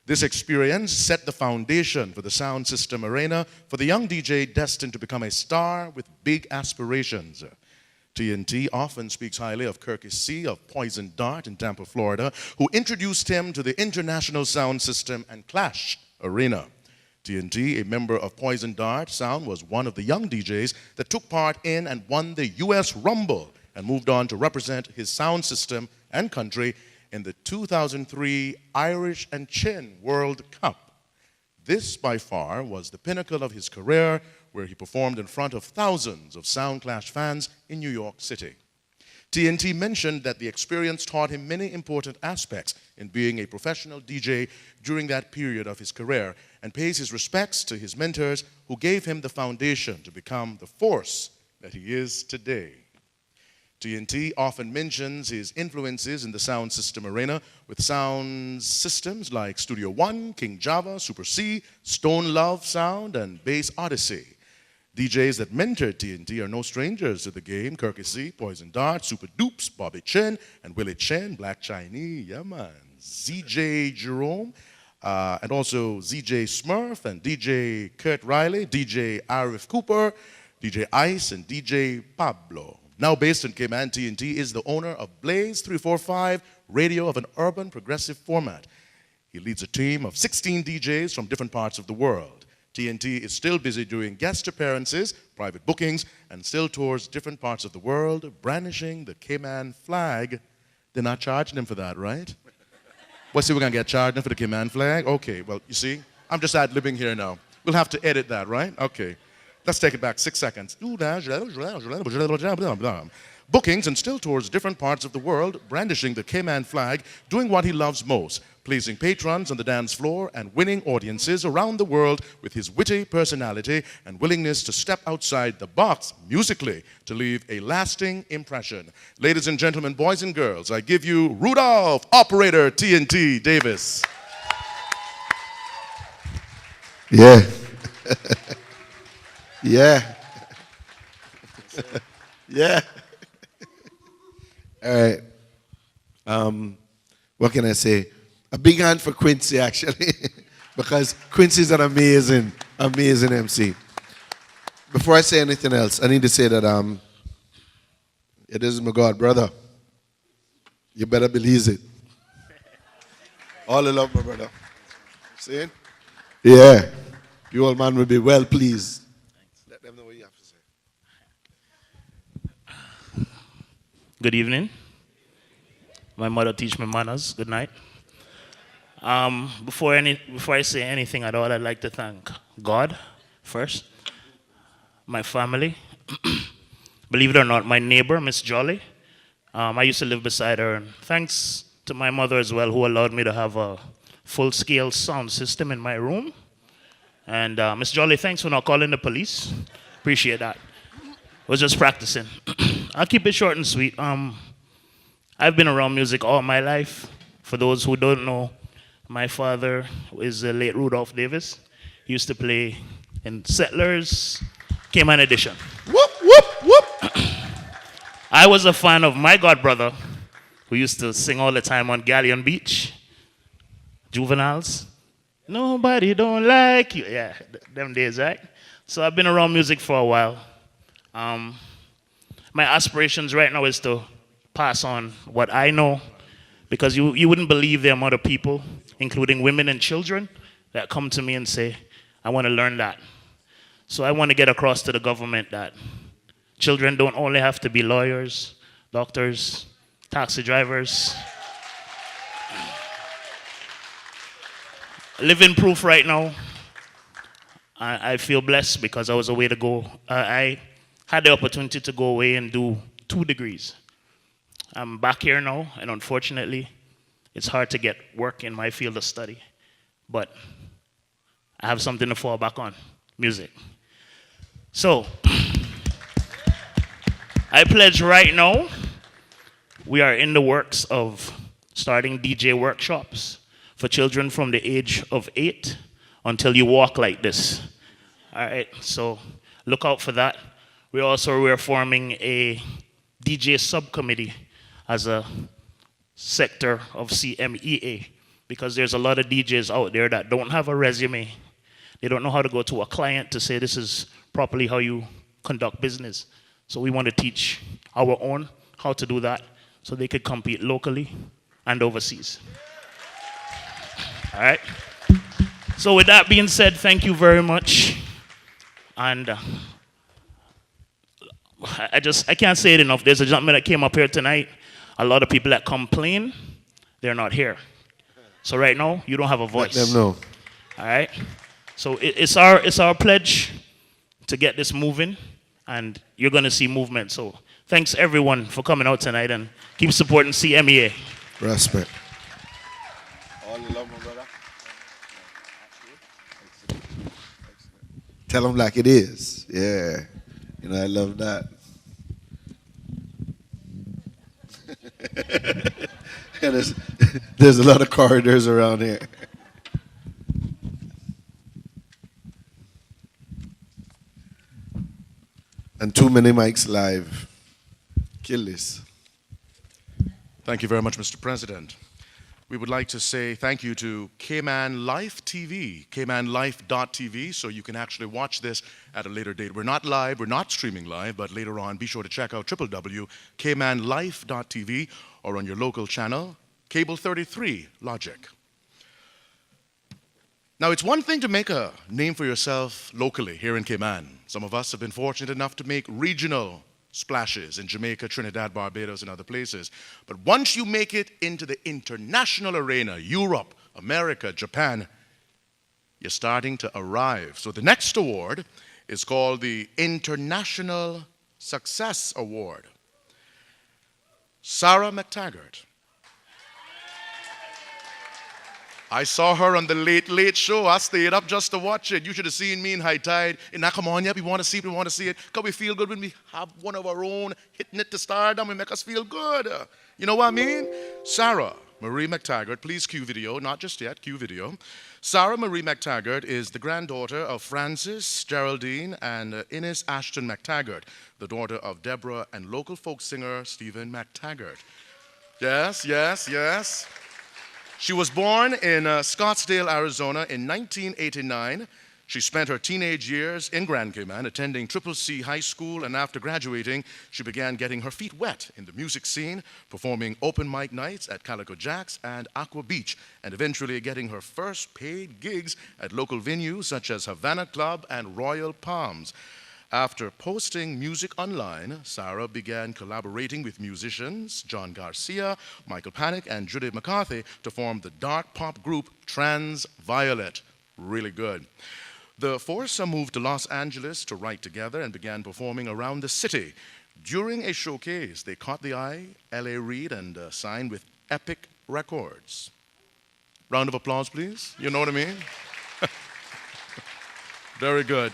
This experience set the foundation for the sound system arena for the young DJ destined to become a star with big aspirations. TNT often speaks highly of Kirky C. of Poison Dart in Tampa, Florida, who introduced him to the international sound system and Clash arena. TNT, a member of Poison Dart Sound, was one of the young DJs that took part in and won the US Rumble and moved on to represent his sound system and country in the 2003 Irish and Chin World Cup. This, by far, was the pinnacle of his career, where he performed in front of thousands of Sound Clash fans in New York City. TNT mentioned that the experience taught him many important aspects in being a professional DJ during that period of his career, and pays his respects to his mentors who gave him the foundation to become the force that he is today. TNT often mentions his influences in the sound system arena with sound systems like Studio One, King Java, Super C, Stone Love Sound, and Bass Odyssey. DJs that mentored TNT are no strangers to the game. Kirky C, Poison Dart, Super Dupes, Bobby Chen, and Willie Chen, Black Chinese, yeah man. ZJ Jerome, and also ZJ Smurf, and DJ Kurt Riley, DJ Arif Cooper, DJ Ice, and DJ Pablo. Now based in Cayman, TNT is the owner of Blaze 345 Radio of an urban progressive format. He leads a team of 16 DJs from different parts of the world. TNT is still busy doing guest appearances, private bookings, and still tours different parts of the world, brandishing the Cayman flag. They're not charging him for that, right? Well, see, we're going to get charged for the Cayman flag? Okay, well, you see, I'm just ad-libbing here now. We'll have to edit that, right? Okay. Let's take it back 6 seconds. Bookings and still tours different parts of the world, brandishing the Cayman flag, doing what he loves most, pleasing patrons on the dance floor and winning audiences around the world with his witty personality and willingness to step outside the box musically to leave a lasting impression. Ladies and gentlemen, boys and girls, I give you Rudolph, Operator TNT Davis. Yeah. Yeah. Yeah. All right. What can I say? A big hand for Quincy, actually, because Quincy's an amazing, amazing MC. Before I say anything else, I need to say that yeah, this is my God, brother. You better believe it. All the love, my brother. See it? Yeah. You old man will be well pleased. Let them know what you have to say. Good evening. My mother teach me manners. Good night. Before I say anything at all, I'd like to thank God first, my family, believe it or not, my neighbor, Miss Jolly. I used to live beside her, and thanks to my mother as well, who allowed me to have a full-scale sound system in my room. And Miss Jolly, thanks for not calling the police. Appreciate that. Was just practicing. I'll keep it short and sweet. I've been around music all my life. For those who don't know, my father is the late Rudolph Davis. He used to play in Settlers, Cayman Edition. Whoop, whoop, whoop. I was a fan of my godbrother, who used to sing all the time on Galleon Beach, Juveniles. Nobody don't like you. Yeah, them days, right? So I've been around music for a while. My aspirations right now is to pass on what I know, because you wouldn't believe the amount of people, including women and children, that come to me and say, I want to learn that. So I want to get across to the government that children don't only have to be lawyers, doctors, taxi drivers. Living proof right now, I feel blessed because I was away to go. I had the opportunity to go away and do 2 degrees. I'm back here now, and unfortunately, it's hard to get work in my field of study. But I have something to fall back on, music. So, I pledge right now, we are in the works of starting DJ workshops for children from the age of 8 until you walk like this. All right, so look out for that. We're forming a DJ subcommittee as a sector of CMEA, because there's a lot of DJs out there that don't have a resume. They don't know how to go to a client to say this is properly how you conduct business. So we want to teach our own how to do that so they could compete locally and overseas. All right? So with that being said, thank you very much. And I can't say it enough. There's a gentleman that came up here tonight. A lot of people that complain, they're not here. So right now, you don't have a voice. Let them know. All right? So it's our pledge to get this moving, and you're going to see movement. So thanks everyone for coming out tonight, and keep supporting CMEA. Respect. All the love, my brother. Tell them like it is. Yeah. You know, I love that. And there's a lot of corridors around here. And too many mics live. Kill this. Thank you very much, Mr. President. We would like to say thank you to Cayman Life TV, caymanlife.tv, so you can actually watch this at a later date. We're not live, we're not streaming live, but later on, be sure to check out www.caymanlife.tv or on your local channel, Cable 33 Logic. Now, it's one thing to make a name for yourself locally here in Cayman. Some of us have been fortunate enough to make regional splashes in Jamaica, Trinidad, Barbados, and other places. But once you make it into the international arena, Europe, America, Japan, you're starting to arrive. So the next award is called the International Success Award. Sarah McTaggart. I saw her on the Late Late Show. I stayed up just to watch it. You should have seen me in High Tide. And now, come on, yeah, we want to see it, we want to see it. Because we feel good when we have one of our own hitting it to stardom. We make us feel good. You know what I mean? Sarah Marie McTaggart, please cue video. Not just yet, cue video. Sarah Marie McTaggart is the granddaughter of Frances Geraldine and Ines Ashton McTaggart, the daughter of Deborah and local folk singer Stephen McTaggart. Yes, yes, yes. She was born in Scottsdale, Arizona in 1989. She spent her teenage years in Grand Cayman attending CCC High School, and after graduating, she began getting her feet wet in the music scene, performing open mic nights at Calico Jack's and Aqua Beach, and eventually getting her first paid gigs at local venues such as Havana Club and Royal Palms. After posting music online, Sarah began collaborating with musicians John Garcia, Michael Panic, and Judy McCarthy to form the dark pop group Trans Violet. Really good. The foursome moved to Los Angeles to write together and began performing around the city. During a showcase, they caught the eye, L.A. Reid, and signed with Epic Records. Round of applause, please. You know what I mean? Very good.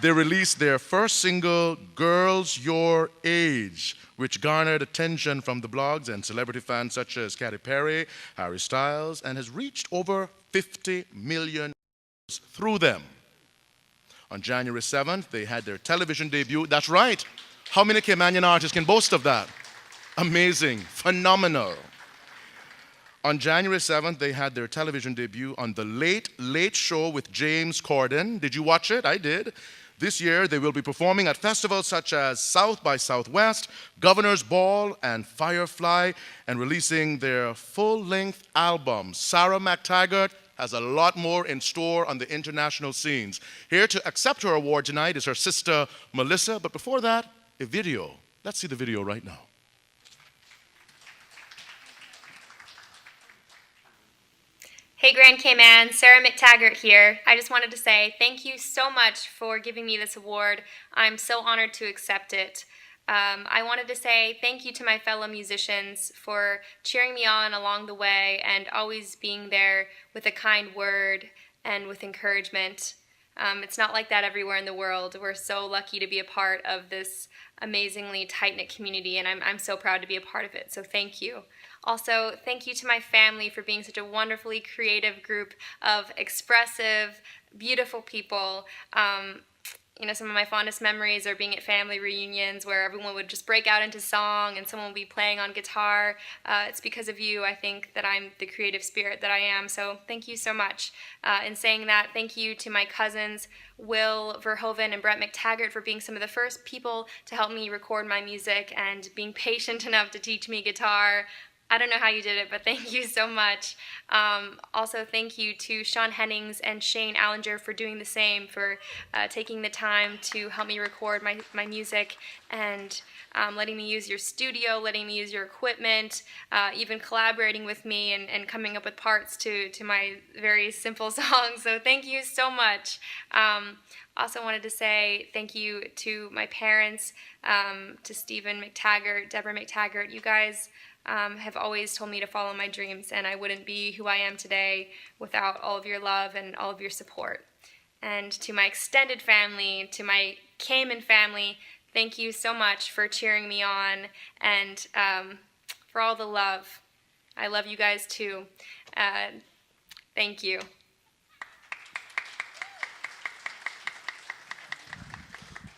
They released their first single, Girls Your Age, which garnered attention from the blogs and celebrity fans such as Katy Perry, Harry Styles, and has reached over 50 million through them. On January 7th, they had their television debut. That's right. How many Caymanian artists can boast of that? Amazing. Phenomenal. On January 7th, they had their television debut on The Late Late Show with James Corden. Did you watch it? I did. This year, they will be performing at festivals such as South by Southwest, Governor's Ball, and Firefly, and releasing their full-length album. Sarah McTaggart has a lot more in store on the international scenes. Here to accept her award tonight is her sister, Melissa. But before that, a video. Let's see the video right now. Hey Grand Cayman, Sarah McTaggart here. I just wanted to say thank you so much for giving me this award. I'm so honored to accept it. I wanted to say thank you to my fellow musicians for cheering me on along the way and always being there with a kind word and with encouragement. It's not like that everywhere in the world. We're so lucky to be a part of this amazingly tight-knit community, and I'm so proud to be a part of it, so thank you. Also, thank you to my family for being such a wonderfully creative group of expressive, beautiful people. You know, some of my fondest memories are being at family reunions where everyone would just break out into song and someone would be playing on guitar. It's because of you, I think, that I'm the creative spirit that I am, so thank you so much. In saying that, thank you to my cousins, Will Verhoeven and Brett McTaggart, for being some of the first people to help me record my music and being patient enough to teach me guitar. I don't know how you did it, but thank you so much. Also, thank you to Sean Hennings and Shane Allinger for doing the same, for taking the time to help me record my music and letting me use your studio, letting me use your equipment, even collaborating with me and coming up with parts to my very simple songs. So thank you so much. Also wanted to say thank you to my parents, to Stephen McTaggart, Deborah McTaggart. You guys have always told me to follow my dreams, and I wouldn't be who I am today without all of your love and all of your support. And to my extended family, to my Cayman family, thank you so much for cheering me on and for all the love. I love you guys too. Thank you.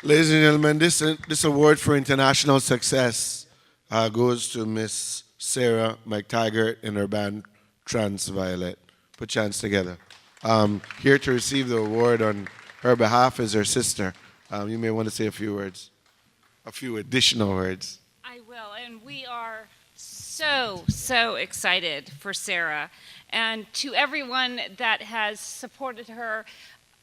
Ladies and gentlemen, this award for international success goes to Miss Sarah McTaggart and her band Transviolet. Put your hands together. Here to receive the award on her behalf is her sister. You may want to say a few words, a few additional words. I will, and we are so excited for Sarah. And to everyone that has supported her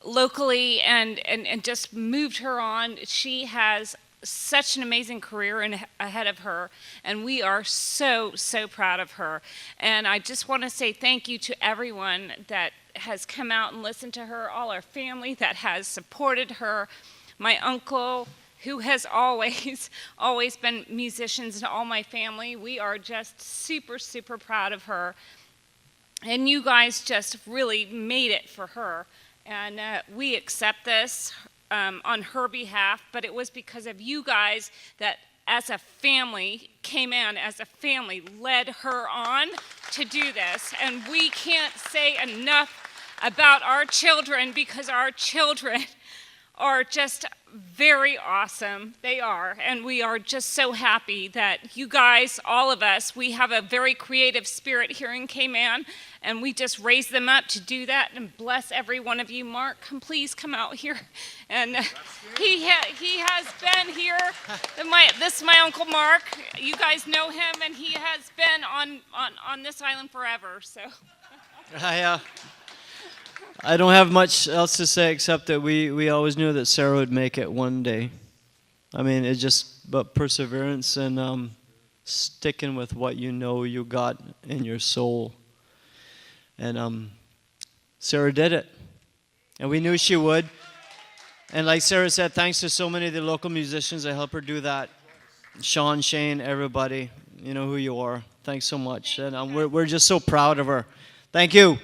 locally and just moved her on, she has such an amazing career ahead of her, and we are so proud of her. And I just want to say thank you to everyone that has come out and listened to her, all our family that has supported her, my uncle, who has always been musicians, and all my family. We are just super proud of her. And you guys just really made it for her. And we accept this on her behalf, but it was because of you guys that as a family, Cayman as a family, led her on to do this. And we can't say enough about our children, because our children are just very awesome. They are. And we are just so happy that you guys, all of us, we have a very creative spirit here in Cayman, and we just raise them up to do that. And bless every one of you. Mark, please come out here. And he has been here. This is my Uncle Mark. You guys know him, and he has been on this island forever. So I don't have much else to say except that we always knew that Sarah would make it one day. I mean, it's just but perseverance and sticking with what you know you got in your soul. And Sarah did it. And we knew she would. And like Sarah said, thanks to so many of the local musicians that helped her do that. Sean, Shane, everybody, you know who you are. Thanks so much. And we're just so proud of her. Thank you.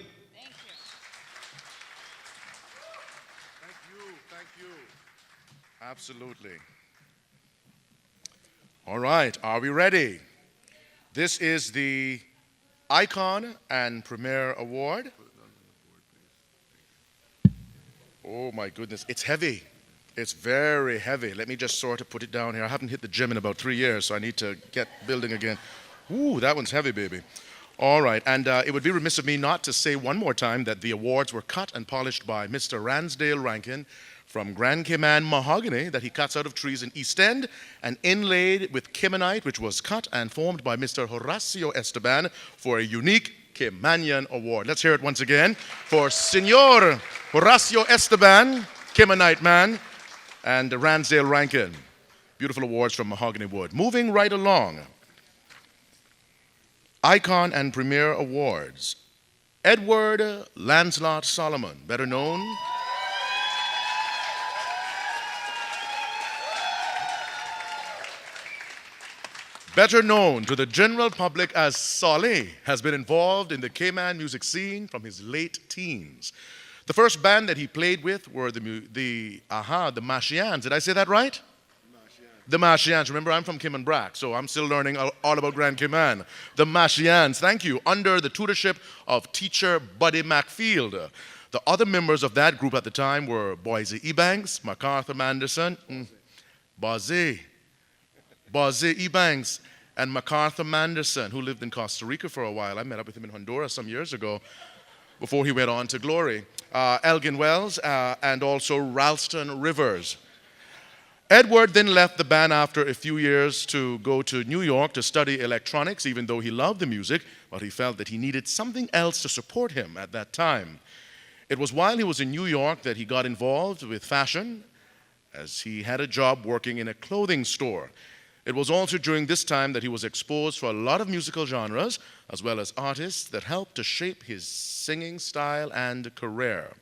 Absolutely. All right, are we ready? This is the Icon and Premier Award. Oh my goodness, it's heavy. It's very heavy. Let me just sort of put it down here. I haven't hit the gym in about 3 years, so I need to get building again. Ooh, that one's heavy, baby. All right, and it would be remiss of me not to say one more time that the awards were cut and polished by Mr. Ransdale Rankin from Grand Cayman mahogany that he cuts out of trees in East End and inlaid with Caymanite, which was cut and formed by Mr. Horacio Esteban for a unique Caymanian award. Let's hear it once again for Senor Horacio Esteban, Caymanite man, and Ransdale Rankin. Beautiful awards from mahogany wood. Moving right along. Icon and Premier Awards. Edward Lancelot Solomon, better known to the general public as Solly, has been involved in the Cayman music scene from his late teens. The first band that he played with were the Mashians. Did I say that right? The Mashians. Remember, I'm from Cayman Brac, so I'm still learning all about Grand Cayman. The Mashians, thank you, under the tutorship of teacher Buddy McField. The other members of that group at the time were Boise Ebanks, MacArthur Manderson, Boise Ebanks, and MacArthur Manderson, who lived in Costa Rica for a while. I met up with him in Honduras some years ago before he went on to glory. Elgin Wells and also Ralston Rivers. Edward then left the band after a few years to go to New York to study electronics, even though he loved the music, but he felt that he needed something else to support him at that time. It was while he was in New York that he got involved with fashion, as he had a job working in a clothing store. It was also during this time that he was exposed to a lot of musical genres, as well as artists that helped to shape his singing style and career.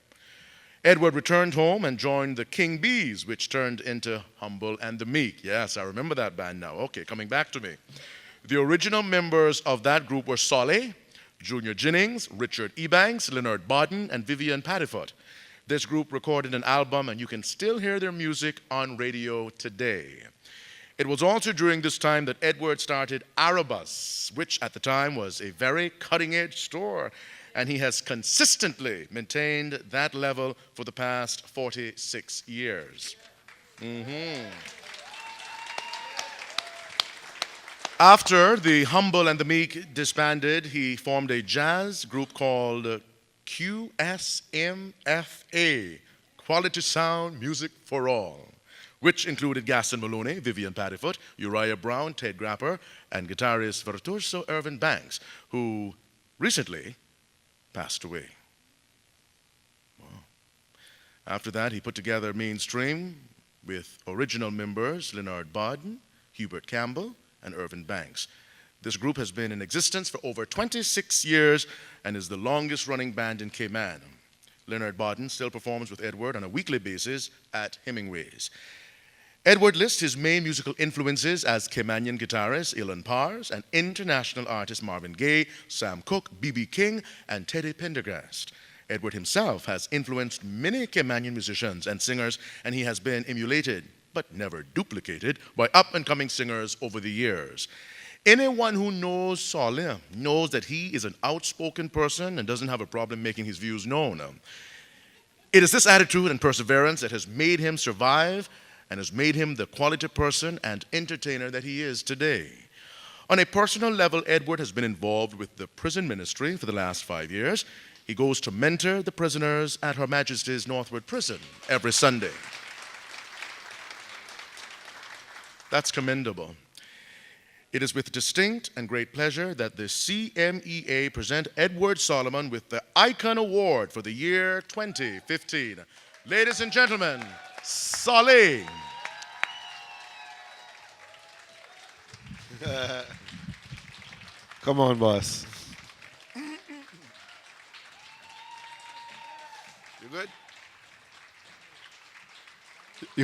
Edward returned home and joined the King Bees, which turned into Humble and the Meek. Yes, I remember that band now. Okay, coming back to me. The original members of that group were Solly, Junior Jennings, Richard Ebanks, Leonard Bodden, and Vivian Paddyfoot. This group recorded an album, and you can still hear their music on radio today. It was also during this time that Edward started Arabus, which at the time was a very cutting-edge store, and he has consistently maintained that level for the past 46 years. After the Humble and the Meek disbanded, he formed a jazz group called QSMFA, Quality Sound Music for All, which included Gaston Maloney, Vivian Paddyfoot, Uriah Brown, Ted Grapper, and guitarist virtuoso Irvin Banks, who recently passed away. Wow. After that, he put together Mainstream with original members Leonard Bawden, Hubert Campbell, and Irvin Banks. This group has been in existence for over 26 years and is the longest running band in Cayman. Leonard Bawden still performs with Edward on a weekly basis at Hemingway's. Edward lists his main musical influences as Caymanian guitarist Ilan Pars and international artists Marvin Gaye, Sam Cooke, B.B. King, and Teddy Pendergast. Edward himself has influenced many Caymanian musicians and singers, and he has been emulated, but never duplicated, by up-and-coming singers over the years. Anyone who knows Solé knows that he is an outspoken person and doesn't have a problem making his views known. It is this attitude and perseverance that has made him survive and has made him the quality person and entertainer that he is today. On a personal level, Edward has been involved with the prison ministry for the last 5 years. He goes to mentor the prisoners at Her Majesty's Northwood Prison every Sunday. That's commendable. It is with distinct and great pleasure that the CMEA present Edward Solomon with the Icon Award for the year 2015. Ladies and gentlemen, Solé. Come on, boss. You good?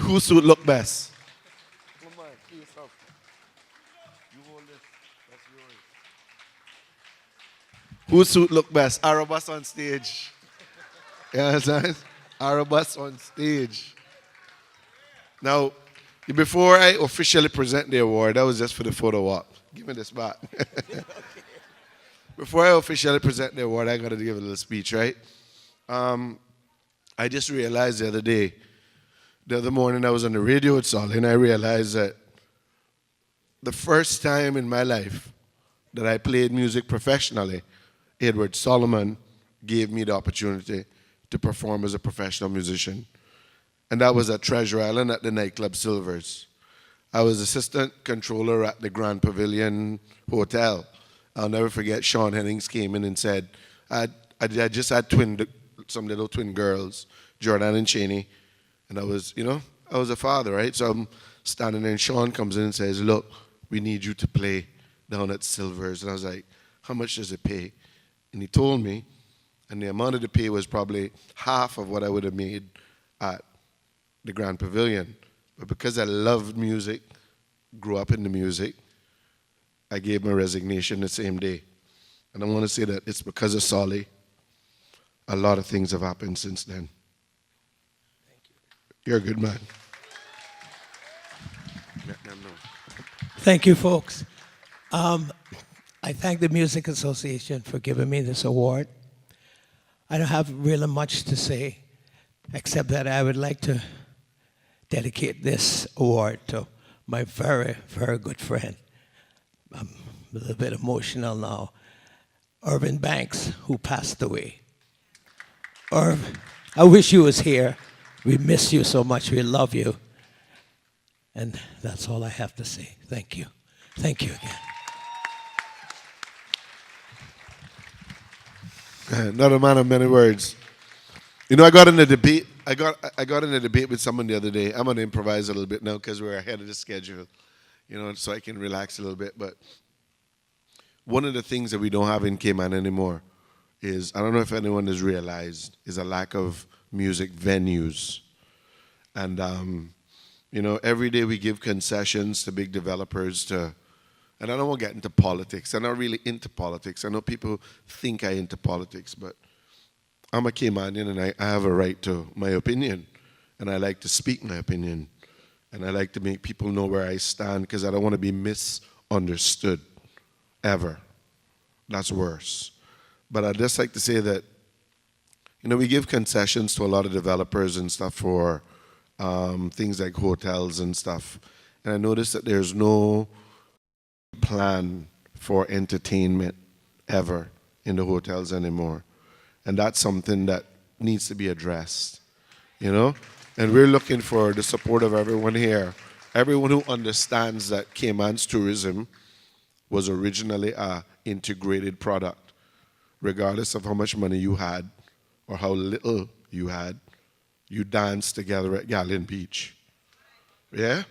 Whose suit look best? Come on, please help. You hold this. That's yours. Whose suit look best? Arabus on stage. You understand? Arabus on stage. Now, before I officially present the award, that was just for the photo op. Give me this back. Before I officially present the award, I got to give a little speech, right? I just realized the other morning I was on the radio with Sol, and I realized that the first time in my life that I played music professionally, Edward Solomon gave me the opportunity to perform as a professional musician. And that was at Treasure Island at the nightclub Silvers. I was assistant controller at the Grand Pavilion Hotel. I'll never forget, Sean Hennings came in and said, I just had some little twin girls, Jordan and Cheney, and I was a father, right? So I'm standing there, and Sean comes in and says, look, we need you to play down at Silvers. And I was like, how much does it pay? And he told me, and the amount of the pay was probably half of what I would have made at the Grand Pavilion. But because I loved music, grew up in the music, I gave my resignation the same day. And I want to say that it's because of Solé. A lot of things have happened since then. Thank you. You're a good man. Let them know. Thank you, folks. I thank the Music Association for giving me this award. I don't have really much to say, except that I would like to dedicate this award to my very, very good friend. I'm a little bit emotional now. Irvin Banks, who passed away. Irv, I wish you was here. We miss you so much. We love you. And that's all I have to say. Thank you. Thank you again. Not a man of many words. You know, I got in a debate. I got in a debate with someone the other day. I'm gonna improvise a little bit now because we're ahead of the schedule, so I can relax a little bit. But one of the things that we don't have in Cayman anymore is, I don't know if anyone has realized, is a lack of music venues. And every day we give concessions to big developers and I don't want to get into politics. I'm not really into politics. I know people think I'm into politics, but I'm a Caymanian and I have a right to my opinion. And I like to speak my opinion. And I like to make people know where I stand because I don't want to be misunderstood ever. That's worse. But I'd just like to say that, you know, we give concessions to a lot of developers and stuff for things like hotels and stuff. And I noticed that there's no plan for entertainment ever in the hotels anymore. And that's something that needs to be addressed, you know? And we're looking for the support of everyone here, everyone who understands that Cayman's tourism was originally an integrated product, regardless of how much money you had or how little you had, you danced together at Galleon Beach. Yeah?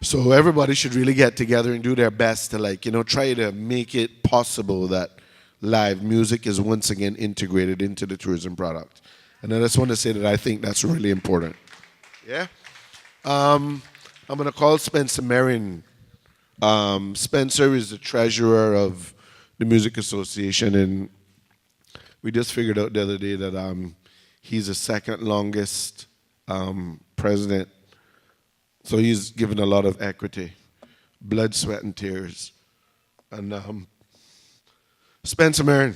So everybody should really get together and do their best to, like, you know, try to make it possible that live music is once again integrated into the tourism product. And I just want to say that I think that's really important. Yeah? I'm going to call Spencer Merrin. Spencer is the treasurer of the Music Association, and we just figured out the other day that he's the second longest president. So he's given a lot of equity, blood, sweat, and tears. And Spencer Merrin.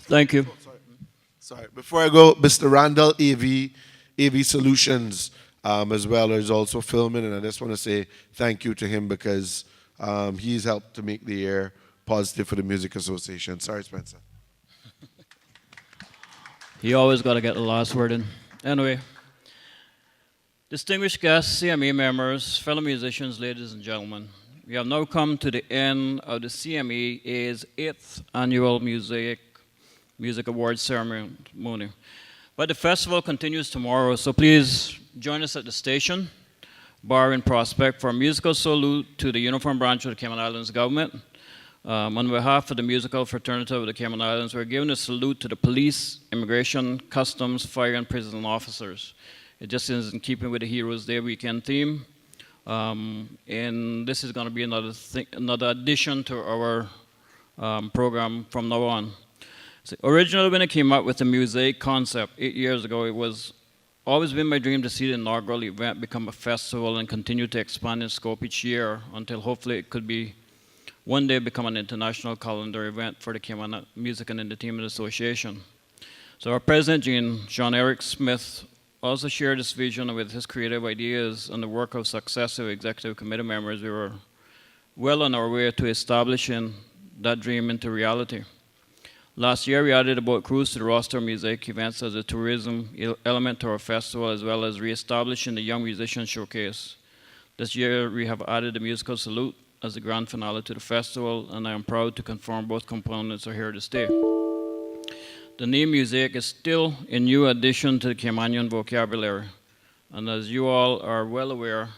Thank you. Sorry. Before I go, Mr. Randall, AV Solutions, as well, is also filming, and I just want to say thank you to him because he's helped to make the year positive for the Music Association. Sorry, Spencer. You always got to get the last word in. Anyway, distinguished guests, CME members, fellow musicians, ladies and gentlemen, we have now come to the end of the CMEA's 8th annual Muzaic Music Awards ceremony. But the festival continues tomorrow, so please join us at the station, bar in Prospect, for a musical salute to the Uniform Branch of the Cayman Islands government. On behalf of the musical fraternity of the Cayman Islands, we're giving a salute to the police, immigration, customs, fire, and prison officers. It just is in keeping with the Heroes Day weekend theme. And this is going to be another addition to our program from now on. So originally, when I came up with the Muzaic concept 8 years ago, it was always been my dream to see the inaugural event become a festival and continue to expand in scope each year until hopefully it could be one day become an international calendar event for the Cayman Music and Entertainment Association. So our president, Jean-Eric Smith, also shared this vision with his creative ideas and the work of successive executive committee members. We were well on our way to establishing that dream into reality. Last year, we added a boat cruise to the roster of Muzaic events as a tourism element to our festival, as well as reestablishing the Young Musician Showcase. This year, we have added the musical salute as the grand finale to the festival, and I am proud to confirm both components are here to stay. The name Muzaic is still a new addition to the Caymanian vocabulary, and as you all are well aware,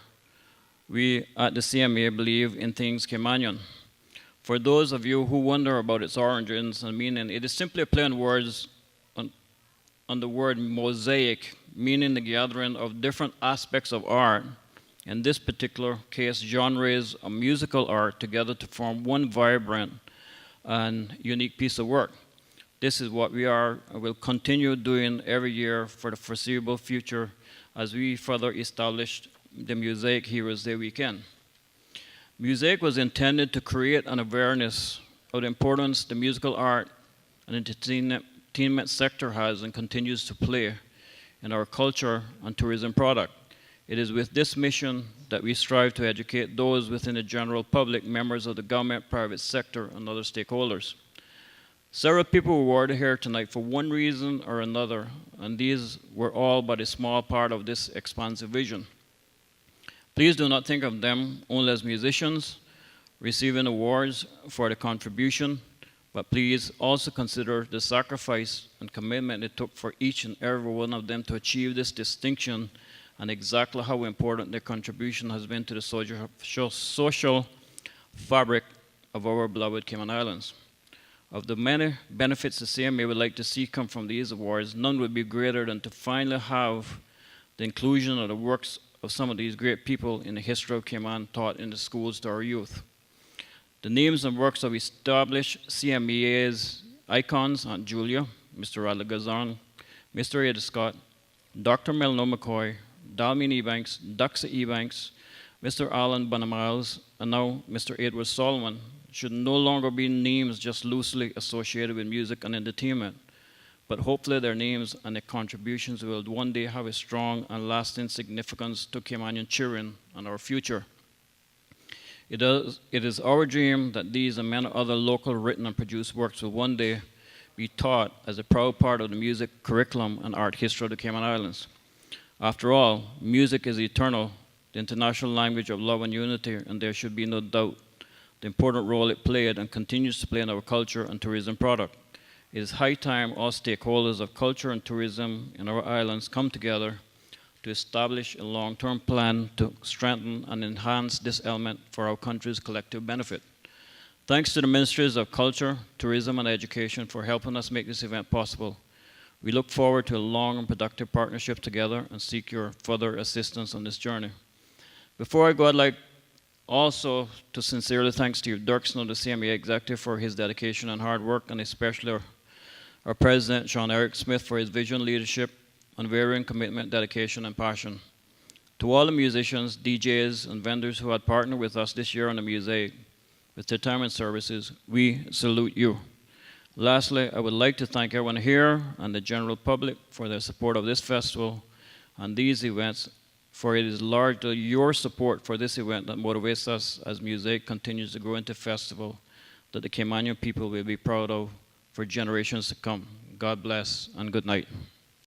we at the CMEA believe in things Caymanian. For those of you who wonder about its origins and meaning, it is simply a play on words on the word mosaic, meaning the gathering of different aspects of art. In this particular case, genres of musical art together to form one vibrant and unique piece of work. This is what we are and will continue doing every year for the foreseeable future as we further establish the Muzaic Heroes Day weekend. Muzaic was intended to create an awareness of the importance the musical art and entertainment sector has and continues to play in our culture and tourism product. It is with this mission that we strive to educate those within the general public, members of the government, private sector, and other stakeholders. Several people were awarded here tonight for one reason or another, and these were all but a small part of this expansive vision. Please do not think of them only as musicians receiving awards for the contribution, but please also consider the sacrifice and commitment it took for each and every one of them to achieve this distinction and exactly how important their contribution has been to the social fabric of our beloved Cayman Islands. Of the many benefits the CMA would like to see come from these awards, none would be greater than to finally have the inclusion of the works of some of these great people in the history of Cayman taught in the schools to our youth. The names and works of established CMEA's icons, Aunt Julia, Mr. Radley Gazan, Mr. Ed Scott, Dr. Melno McCoy, Dalmin Ebanks, Duxa Ebanks, Mr. Alan Bonamiles, and now Mr. Edward Solomon should no longer be names just loosely associated with music and entertainment, but hopefully their names and their contributions will one day have a strong and lasting significance to Caymanian children and our future. It is our dream that these and many other local written and produced works will one day be taught as a proud part of the music curriculum and art history of the Cayman Islands. After all, music is eternal, the international language of love and unity, and there should be no doubt the important role it played and continues to play in our culture and tourism product. It is high time all stakeholders of culture and tourism in our islands come together to establish a long-term plan to strengthen and enhance this element for our country's collective benefit. Thanks to the Ministries of Culture, Tourism and Education for helping us make this event possible. We look forward to a long and productive partnership together and seek your further assistance on this journey. Before I go, I'd like also to sincerely thank Steve Dirksen, the CMEA executive, for his dedication and hard work, and especially our president, Sean Eric Smith, for his vision, leadership, unwavering commitment, dedication, and passion. To all the musicians, DJs, and vendors who had partnered with us this year on the Muzaic with their time and services, we salute you. Lastly, I would like to thank everyone here and the general public for their support of this festival and these events, for it is largely your support for this event that motivates us as Muzaic continues to grow into a festival that the Caymanian people will be proud of for generations to come. God bless and good night.